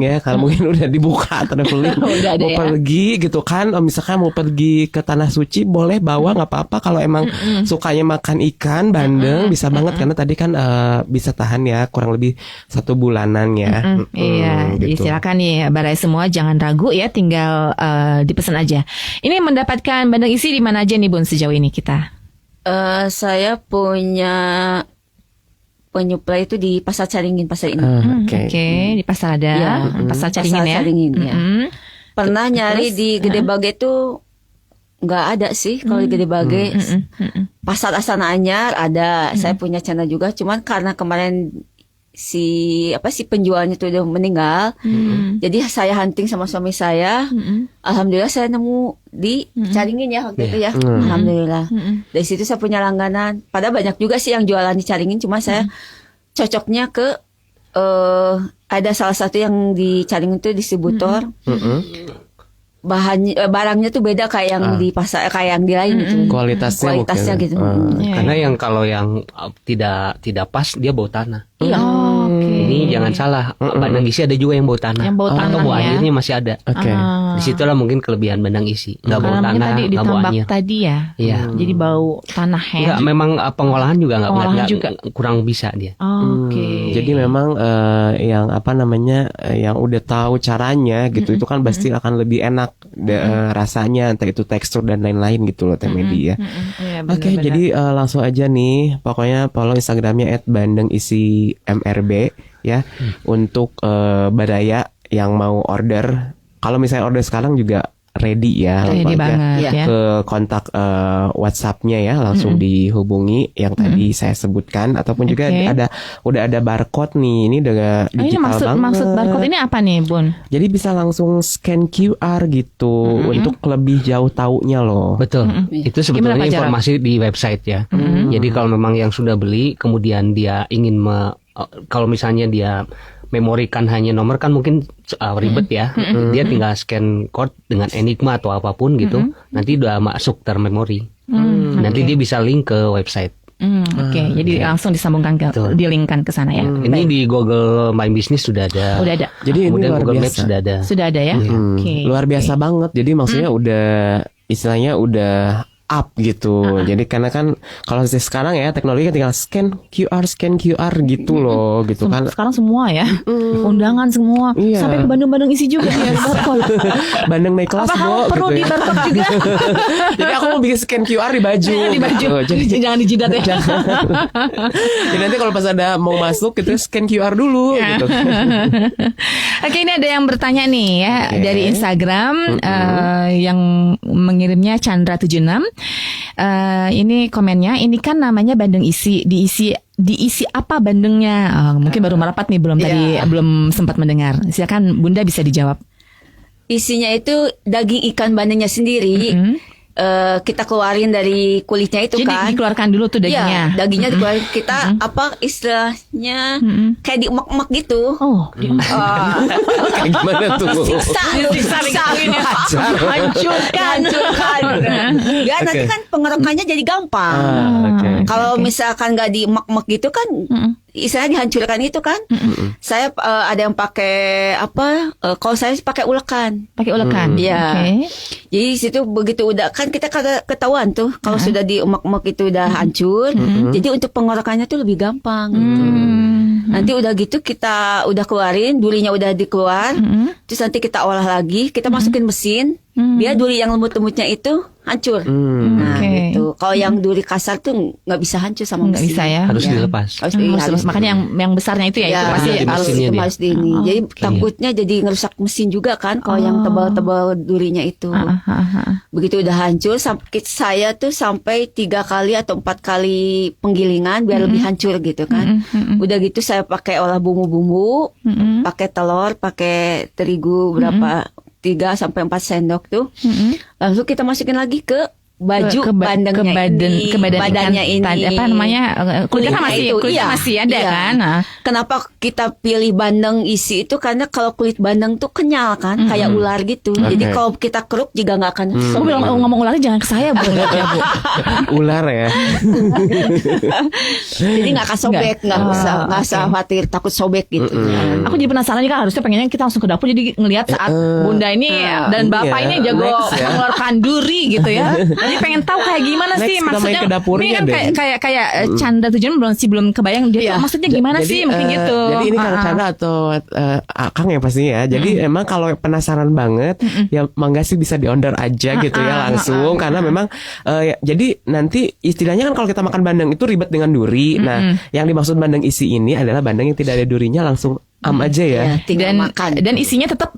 ya. Kalau mungkin udah dibuka traveling, Udah ada mau ya. pergi gitu kan, misalkan mau pergi ke tanah suci boleh bawa nggak apa-apa. Kalau emang sukanya makan ikan bandeng bisa banget karena tadi kan bisa tahan ya kurang lebih 1 bulanan ya. Iya, jadi gitu. silakan nih Barai semua jangan ragu ya, tinggal dipesan aja. Ini mendapatkan bandeng isi di mana aja nih Bun sejauh ini kita? Saya punya penyuplai itu di Pasar Caringin, pasar ini. Oke. Oke, di pasar ada, Iya, pasar Caringin ya. Caringin, ya. Pernah nyari Terus, di Gede Bage tuh nggak ada sih kalau di Gede Bage. Pasar Astana Anyar ada, saya punya channel juga. Cuman karena kemarin si penjualnya tuh udah meninggal, jadi saya hunting sama suami saya. Alhamdulillah saya nemu di Caringin ya waktu itu ya. Alhamdulillah. Dari situ saya punya langganan. Padahal banyak juga sih yang jualan di Caringin, cuma saya cocoknya ke ada salah satu yang di Caringin itu distributor. Barangnya tuh beda kayak yang di pasar, kayak yang di lain gitu. Kualitasnya mungkin. gitu. Karena yang kalau yang tidak pas dia bau tanah. Iya. Oke. Ini jangan salah, bandeng isi ada juga yang bau tanah. Yang bau Atau tanah bau ya. anjirnya masih ada. Oke. Disitulah mungkin kelebihan bandeng isi. Nggak bau Karena mungkin tanah, tadi nggak bau ditambak anjir. tadi ya. Iya. Jadi bau tanah ya. Enggak, memang pengolahan juga Pengolahan nggak juga. kurang bisa dia. Oke. Jadi memang yang yang udah tahu caranya gitu itu kan pasti akan lebih enak rasanya, entah itu tekstur dan lain-lain gitu loh Teh Medi ya. Iya, Oke, benar-benar. jadi langsung aja nih, pokoknya follow Instagramnya @bandengisi MRB ya untuk Baraya yang mau order. Kalau misalnya order sekarang juga ready ya, Ready langsung aja banget ya. ke kontak WhatsApp-nya ya, langsung dihubungi yang tadi saya sebutkan, ataupun juga Oke. udah ada barcode nih, ini udah Oh, ini digital maksud barcode ini apa nih Bun? Jadi bisa langsung scan QR gitu untuk lebih jauh taunya loh. Betul. Itu sebetulnya Gimana, Pak Jarod? informasi di website ya. Jadi kalau memang yang sudah beli kemudian dia ingin kalau misalnya dia memorikan hanya nomor kan mungkin ribet ya. Dia tinggal scan code dengan Enigma atau apapun gitu. Nanti udah masuk termemori. Nanti dia bisa link ke website. Oke, jadi langsung disambungkan dilingkan ke sana ya. Ini di Google My Business sudah ada. Udah ada. Jadi ini Kemudian luar Google biasa. Maps sudah ada. Sudah ada ya. Oke. Luar biasa banget. Jadi maksudnya udah istilahnya udah up gitu. Jadi karena kan kalau sekarang ya teknologi kan tinggal scan QR gitu loh gitu kan. Sekarang semua ya. Undangan semua. Iya. Sampai ke Bandung isi juga ya barcode. Bandeng naik kelas Apa hal Bo, perlu gitu di ya. barcode juga? Jadi aku mau bikin scan QR di baju. Di baju. Gitu. Jadi Jangan dijidat ya. jadi nanti kalau pas ada mau masuk itu scan QR dulu gitu. Oke, ini ada yang bertanya nih ya Oke. dari Instagram yang mengirimnya Chandra76. Ini komennya, ini kan namanya bandeng isi, diisi apa bandengnya? Mungkin baru merapat nih, belum sempat mendengar. Silakan Bunda bisa dijawab. Isinya itu daging ikan bandengnya sendiri. Kita keluarin dari kulitnya itu Jadi kan. dikeluarkan dulu tuh dagingnya. Iya, dagingnya dikeluarin. Kita apa istilahnya kayak diumak-umak gitu. Oh, Kayak gimana tuh? Siksa hancurkan. Ya nanti kan pengerokannya jadi gampang. Oke. Kalau misalkan nggak diumak-umak gitu kan, istilahnya dihancurkan itu kan. Saya ada yang pakai apa? Kalau saya sih pakai ulekan. pakai ulekan. Iya. Oke. Jadi situ begitu udah kan kita ketahuan tuh kalau sudah diumak-umak itu udah hancur. Jadi untuk pengerokannya tuh lebih gampang gitu. Nanti udah gitu kita udah keluarin, durinya udah dikeluar. Terus nanti kita olah lagi, kita masukin mesin. Biar duri yang lembut-lembutnya itu hancur. Nah, Oke. gitu. Kalau yang duri kasar tuh nggak bisa hancur sama mesin. Nggak bisa ya. Harus dilepas. Harus Makanya yang besarnya itu ya, itu pasti Ganti harus mesinnya dia. harus di ini. Jadi takutnya jadi ngerusak mesin juga kan kalau yang tebal-tebal durinya itu. Begitu udah hancur, saya tuh sampai 3 kali atau 4 kali penggilingan biar lebih hancur gitu kan. Udah gitu saya pakai olah bumbu-bumbu, pakai telur, pakai terigu berapa 3 sampai 4 sendok tuh. Langsung kita masukin lagi ke baju badannya ini. Apa namanya? Kulitnya masih ada kan? Nah. Kenapa kita pilih bandeng isi itu karena kalau kulit bandeng tuh kenyal kan, kayak ular gitu. Jadi kalau kita keruk juga nggak akan. Aku bilang ngomong ularnya jangan ke saya, Bu. Ya, Bu. Ular ya. Jadi nggak akan sobek, nggak usah khawatir takut sobek gitu. Aku jadi penasaran nih kan, harusnya pengennya kita langsung ke dapur jadi ngelihat saat Bunda ini dan Bapak ini jago mengeluarkan duri gitu ya. Jadi pengen tahu kayak gimana Next sih kita maksudnya. main ke dapurnya Ini kan deh. kayak Chandra Tujuan belum kebayang dia maksudnya gimana sih mungkin gitu. Jadi ini Kang Chandra atau Akang ya pastinya ya. Jadi emang kalau penasaran banget ya mangga sih bisa di-order aja gitu ya langsung karena memang jadi nanti istilahnya kan kalau kita makan bandeng itu ribet dengan duri. Nah, yang dimaksud bandeng isi ini adalah bandeng yang tidak ada durinya langsung aja ya. Tinggal makan. Dan isinya tetap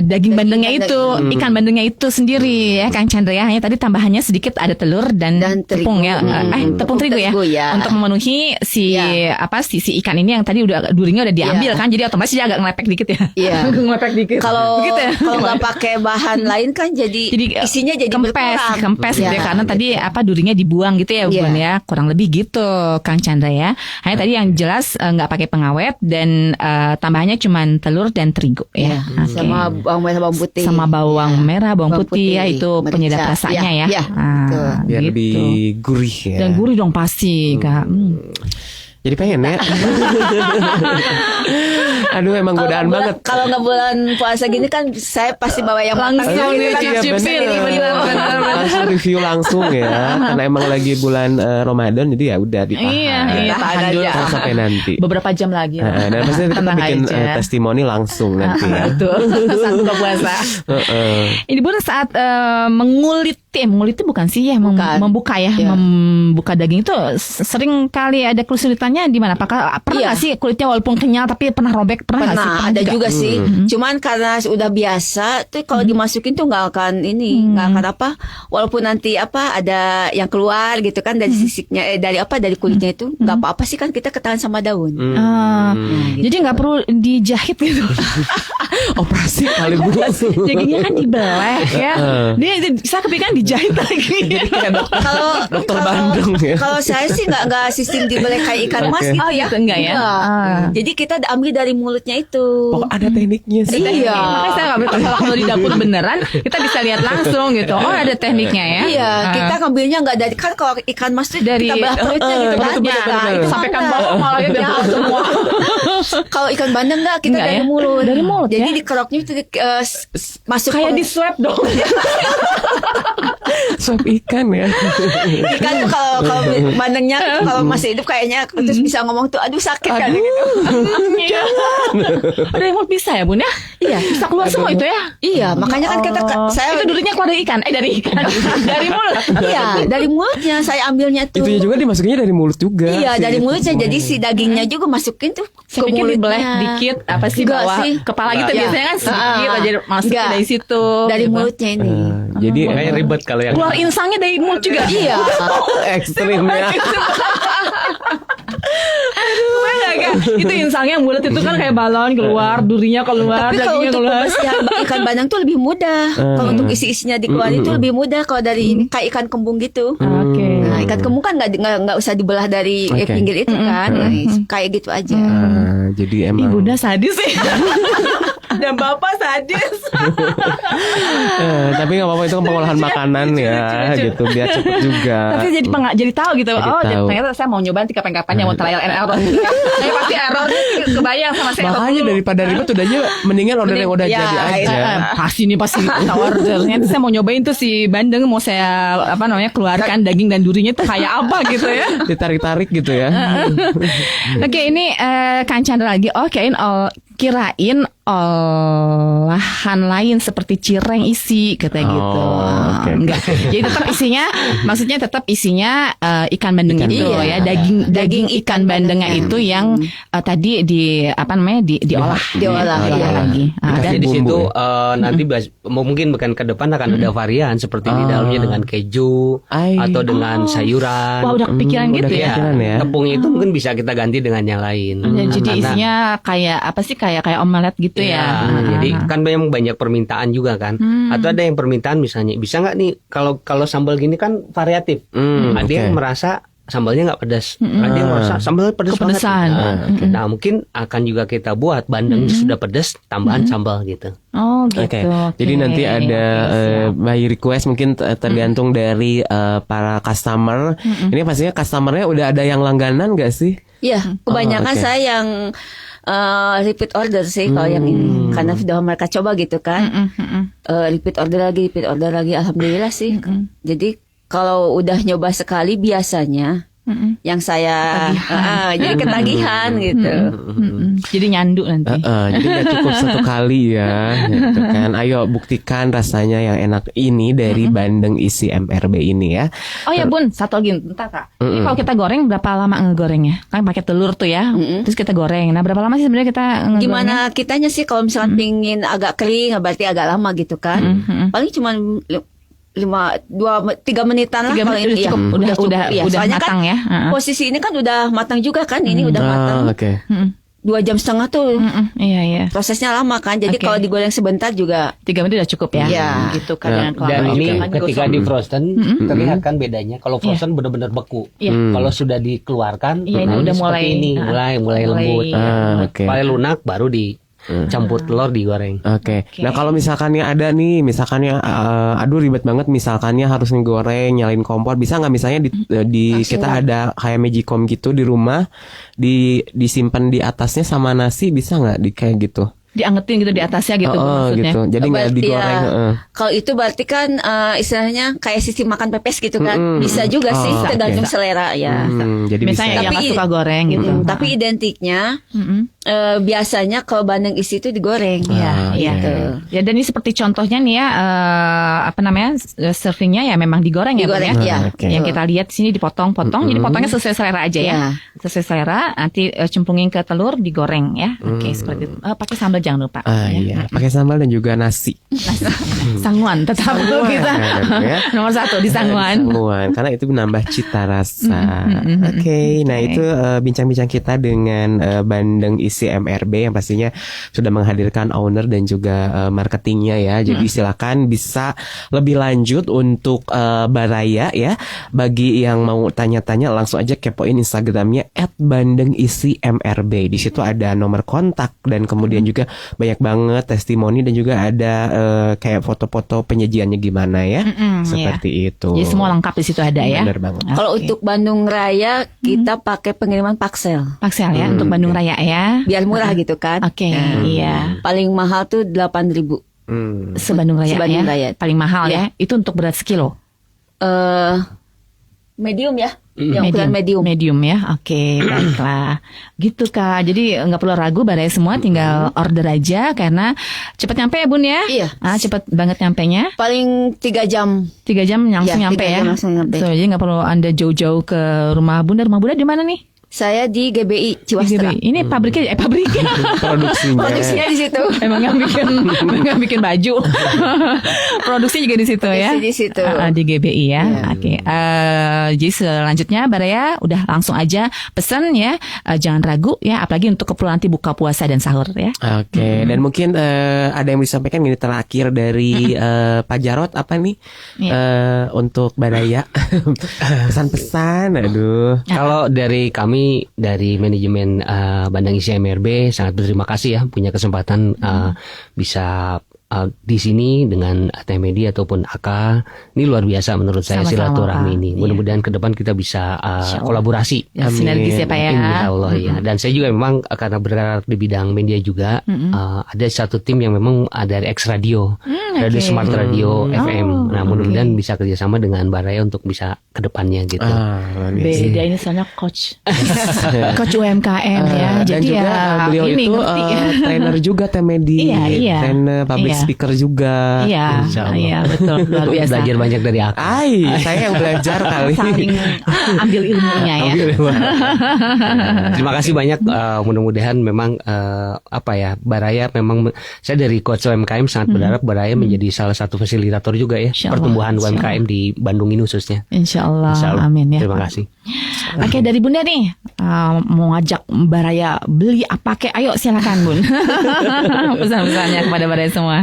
daging bandengnya itu, ikan bandengnya itu sendiri ya Kang Chandra ya. Hanya tadi tambahannya sedikit ada telur dan tepung ya. Tepung terigu ya. Untuk memenuhi si ikan ini yang tadi udah durinya udah diambil kan. Jadi otomatis dia agak ngelepek dikit ya. Iya. Ngelepek dikit. Kalau Begitu ya? kalau nggak pakai bahan lain kan jadi isinya jadi kempes gitu ya, karena tadi durinya dibuang gitu ya Bun ya. Kurang lebih gitu Kang Chandra ya. Hanya tadi yang jelas nggak pakai pengawet dan tambahannya cuma telur dan terigu ya. Sama bawang merah, bawang putih. Sama bawang merah, bawang putih ya, itu merica. penyedap rasanya ya. Biar gitu. lebih gurih ya. Dan gurih dong pasti Kak. Jadi pengen ya. Aduh emang godaan banget. Kalau nggak bulan puasa gini kan saya pasti bawa yang Langsung matang. dicicip-cicip. Langsung review langsung ya. Karena emang lagi bulan Ramadan jadi ya udah ditahan. Iya, tahan dulu. Sampai nanti. Beberapa jam lagi. Dan pasti kita Tenang bikin aja. testimoni langsung nanti ya. Betul. Saat buka puasa. Ini Bun saat mengulit itu bukan sih ya, membuka ya, membuka daging itu sering kali ada kesulitannya di mana? Apakah pernah nggak sih kulitnya walaupun kenyal tapi pernah robek? Pernah ada juga sih. Cuman karena udah biasa tuh kalau dimasukin tuh nggak akan walaupun nanti ada yang keluar gitu kan dari sisiknya dari kulitnya itu nggak apa-apa sih kan kita ketahan sama daun. Gitu. Jadi nggak perlu dijahit gitu. Operasi kali Bu. Dagingnya kan dibeleh ya. Dia saya kepikiran dijahit lagi. Jadi kayak dokter Bandung ya. Kalau saya sih nggak sistem dibeleh kayak ikan mas gitu. Oh ya enggak ya. Jadi kita ambil dari mulutnya itu. Pokok ada tekniknya sih. Iya. Makanya saya nggak berkata kalau di dapur beneran kita bisa lihat langsung gitu. Oh ada tekniknya ya. Iya. Kita ngambilnya nggak dari kan kalau ikan mas tuh dari kita belah perutnya gitu kan. Itu sampai kan bawah malah ya semua. Kalau ikan bandeng nggak kita dari mulut. Dari mulut. Jadi di keroknya itu masuk kayak di swab dong. Swab ikan ya. Ikan tuh kalau bandengnya kalau masih hidup kayaknya terus bisa ngomong tuh aduh sakit kan gitu. Ada yang mulut bisa ya Bun ya? Iya. Bisa keluar semua itu ya? Iya. Makanya kan saya itu durinya keluar dari ikan. Dari ikan. Dari mulut. Iya. Dari mulutnya saya ambilnya tuh. Itu juga dimasukinnya dari mulut juga. Iya dari mulutnya. Jadi si dagingnya juga masukin tuh ke mulutnya. Dibeleh dikit apa sih bawah kepala gitu biasanya kan sedikit aja masukin dari situ. Dari mulutnya ini. Jadi kayak ribet kalau yang keluar insangnya dari mulut juga. Iya. Ekstrim ya. Itu insangnya mulut itu kan kayak balon keluar, durinya keluar, tapi kalau dagingnya untuk keluar. pembersihan ikan bandeng tuh lebih mudah. Kalau untuk isi-isinya dikeluarin itu lebih mudah kalau dari ini kayak ikan kembung gitu. Oke. Nah, ikan kembung kan nggak usah dibelah dari pinggir itu kan. Nah, kayak gitu aja. Jadi emang Bunda sadis sih. Dan Bapak sadis. tapi nggak apa-apa itu kan pengolahan makanan ya gitu biar cepet juga. Tapi jadi tahu gitu. Ternyata saya mau nyobain kapan-kapan yang mau trial and error. Saya pasti error kebayang sama saya. Makanya daripada ribet udah aja mendingan order yang udah jadi aja. Pasti ordernya. Saya mau nyobain tuh si bandeng mau saya keluarkan daging dan durinya tuh kayak apa gitu ya. Ditarik-tarik gitu ya. Oke, ini Kang Chandra lagi. Kirain olahan lain seperti cireng isi katanya gitu. oke. Enggak. Jadi tetap isinya, maksudnya tetap isinya ikan bandeng itu Iya. ya, daging ikan bandengnya itu yang tadi diolah iya. lagi. Dan Jadi di situ bumbu nanti mungkin bukan ke depan akan ada varian seperti di dalamnya dengan keju atau dengan sayuran. wah udah kepikiran udah gitu ya. kepikiran ya. Tepungnya itu mungkin bisa kita ganti dengan yang lain. Jadi Karena- isinya kayak apa sih, kayak omelet gitu Iya, ya. jadi kan memang banyak permintaan juga kan. Atau ada yang permintaan misalnya, bisa nggak nih kalau sambal gini kan variatif. Ada yang merasa sambalnya nggak pedas, ada yang merasa sambalnya pedas banget. Kepedesan. Nah, mungkin akan juga kita buat bandeng sudah pedas, tambahan sambal gitu. Oh gitu. Oke, jadi nanti ada by request mungkin tergantung dari para customer. Ini pastinya customernya udah ada yang langganan gak sih? Iya, kebanyakan oke. saya yang repeat order sih kalau yang ini, karena sudah mereka coba gitu kan. Repeat order lagi, alhamdulillah sih. Jadi kalau udah nyoba sekali biasanya yang saya jadi ketagihan gitu. Jadi nyandu nanti. Jadi gak cukup satu kali ya, gitu kan. Ayo buktikan rasanya yang enak ini dari bandeng isi MRB ini ya. Oh ya Bun, satu lagi bentar Kak. Ini kalau kita goreng berapa lama ngegorengnya? Kan pakai telur tuh ya. Terus kita goreng. Nah, berapa lama sih sebenarnya kita ngegorengnya? Gimana kitanya sih kalau misalkan pingin agak kering berarti agak lama gitu kan. Paling cuma 3 menitan lah 3 kalau menit ini. udah cukup, Ya. udah Soalnya matang kan ya. posisi ini kan udah matang juga kan. Ini udah matang. Oke. 2 jam setengah tuh. Iya. Prosesnya lama kan. Jadi Oke. kalau digoreng sebentar juga 3 menit udah cukup ya. Iya. Gitu kan dengan Dan kelapa ini juga kan ketika gosong. di frozen terlihat kan bedanya. Kalau frozen benar-benar beku. Iya. Kalau sudah dikeluarkan, Iya, ini nah, udah seperti mulai, ini, mulai lembut. Oke. Paling lunak baru dicampur telur digoreng. Oke. Nah kalau misalkannya ada nih, misalkannya aduh ribet banget, misalkannya harus ngegoreng, nyalain kompor, bisa nggak misalnya di kita ada kayak magicom gitu di rumah, disimpan di atasnya sama nasi, bisa nggak di kayak gitu? Diangetin gitu di atasnya gitu maksudnya. Gitu. Jadi nggak berarti digoreng. kalau itu berarti kan istilahnya kayak sistem makan pepes gitu kan. Bisa juga sih Oh, tergantung oke. selera ya. Jadi Misalnya bisa. yang Tapi- nggak suka goreng gitu. Tapi identiknya biasanya kalau bandeng isi itu digoreng. Iya, iya. Gitu. Ya dan ini seperti contohnya nih ya, servingnya ya memang digoreng ya, Bun, Digoreng, ya. iya. Oke. Yang kita lihat sini dipotong-potong, jadi potongnya sesuai selera aja ya. Iya. Sesuai selera, nanti cemplungin ke telur, digoreng ya. Oke, seperti itu. Pakai sambal jangan lupa. Iya, pakai sambal dan juga nasi. Sanguan tetap tuh kita. Ya. Nomor 1 di sanguan. Sanguan, karena itu menambah cita rasa. Oke, nah itu bincang-bincang kita dengan bandeng isi MRB yang pastinya sudah menghadirkan owner dan juga marketingnya ya. Jadi silakan bisa lebih lanjut untuk Baraya ya. Bagi yang mau tanya-tanya langsung aja kepoin Instagramnya @bandengisi_mrb. Di situ ada nomor kontak dan kemudian juga banyak banget testimoni dan juga ada kayak foto-foto penyajiannya gimana ya. Seperti itu. Jadi semua lengkap di situ ada ya. Benar banget. Kalau untuk Bandung Raya kita pakai pengiriman paksel. Paksel ya untuk Bandung Raya ya. Biar murah gitu kan. Oke, iya. Paling mahal tuh 8.000. Sebandung Raya Sebandung ya. Raya. Paling mahal ya. Itu untuk berat sekilo. Medium ya. Yang ukuran medium. Medium ya. Oke, baiklah. Gitu Kak. Jadi nggak perlu ragu, Baraya semua tinggal order aja karena cepat nyampe ya Bun ya. Iya. Cepat banget nyampenya. Paling 3 jam. 3 jam langsung Iya, nyampe 3 ya. jam langsung nyampe. So, jadi nggak perlu Anda jauh-jauh ke rumah Bunda. Rumah Bunda di mana nih? Saya di GBI Ciwastra. Ini pabriknya Produksinya di situ. Emang nggak bikin baju. Produksi juga di situ ya. Produksi di situ. Di GBI ya. Oke. Jadi selanjutnya Baraya udah langsung aja pesen ya. Jangan ragu ya. Apalagi untuk keperluan nanti buka puasa dan sahur ya. Oke, dan mungkin ada yang bisa sampaikan ini terakhir dari Pak Jarot apa nih untuk Baraya pesan-pesan, aduh. Kalau dari kami dari manajemen Bandeng Isi MRB sangat berterima kasih ya punya kesempatan bisa di sini dengan ATM Media ataupun AK, ini luar biasa menurut saya Sama-sama, silaturahmi Pak. ini. Iya. Mudah-mudahan ke depan kita bisa Insya Allah. kolaborasi. Ya, sinergis ya Pak ya. Insya Allah ya. Dan saya juga memang karena bergerak di bidang media juga, ada satu tim yang memang dari X Radio, Radio oke. Smart Radio FM. Oh, Nah, mudah-mudahan bisa kerjasama dengan Baraya untuk bisa ke depannya gitu. luar biasa. Beda ini soalnya coach coach UMKM ya. Dan Jadi juga ya beliau ini itu ngerti. trainer juga Temedi, Iya. trainer public Iya. speaker juga. Iya, Insya Allah. iya betul luar biasa. Belajar banyak dari AK. Saya yang belajar kali. Saling ambil ilmunya ya. Terima kasih banyak. Mudah-mudahan memang Baraya memang saya dari coach UMKM sangat berharap Baraya menjadi salah satu fasilitator juga ya Insya Allah, pertumbuhan insya UMKM di Bandung ini khususnya. Insya Allah, Insya Allah. amin ya. Terima kasih. Oke, dari Bunda nih mau ngajak Baraya beli apa kek? Ayo silakan Bun. Pesan-pesannya kepada Baraya semua.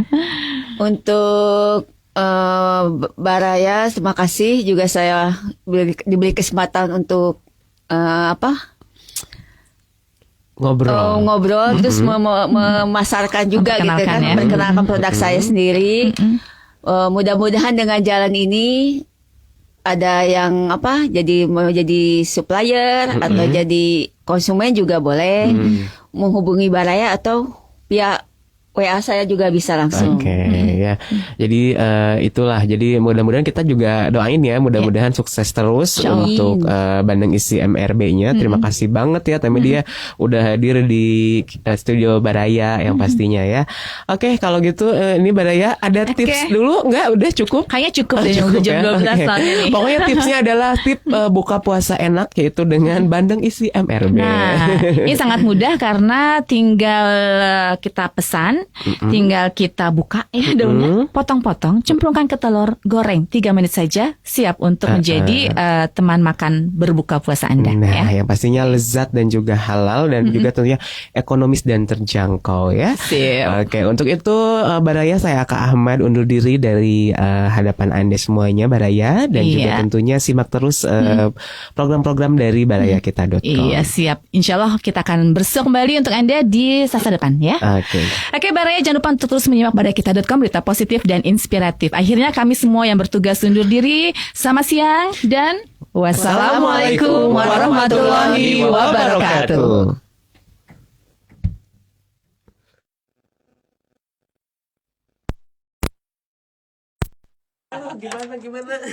Untuk Baraya, terima kasih juga saya diberi kesempatan untuk ngobrol terus memasarkan juga gitu Memperkenalkan kan, ya. memperkenalkan produk saya sendiri. Mudah-mudahan dengan jalan ini ada yang jadi mau jadi supplier atau jadi konsumen juga boleh menghubungi Baraya atau via WA saya juga bisa langsung. Oke, ya. Jadi itulah. Jadi mudah-mudahan kita juga doain ya, mudah-mudahan sukses terus Insya Allah. untuk Bandeng Isi MRB-nya. Terima kasih banget ya Teh Media udah hadir di studio Baraya yang pastinya ya. Oke, kalau gitu ini Baraya ada tips dulu nggak? Udah cukup? Kayaknya cukup deh Cukup udah jam ya? 12 Oke. soalnya nih. Pokoknya tipsnya adalah tip buka puasa enak yaitu dengan Bandeng Isi MRB. Nah, ini sangat mudah karena tinggal kita pesan, tinggal kita buka ya daunnya, potong-potong, cemplungkan ke telur, goreng 3 menit saja, siap untuk menjadi teman makan berbuka puasa Anda. Nah, Ya. yang pastinya lezat dan juga halal dan juga tentunya ekonomis dan terjangkau ya. Sip. Oke, untuk itu Baraya saya Kak Ahmad undur diri dari hadapan Anda semuanya Baraya dan juga tentunya simak terus program-program dari barayakita.com. Iya, siap. Insya Allah kita akan bersua kembali untuk Anda di Selasa depan ya. Oke, Baraya jangan lupa untuk terus menyimak barayakita.com, berita positif dan inspiratif. Akhirnya kami semua yang bertugas undur diri. Selamat siang dan wassalamualaikum warahmatullahi wabarakatuh. Gimana?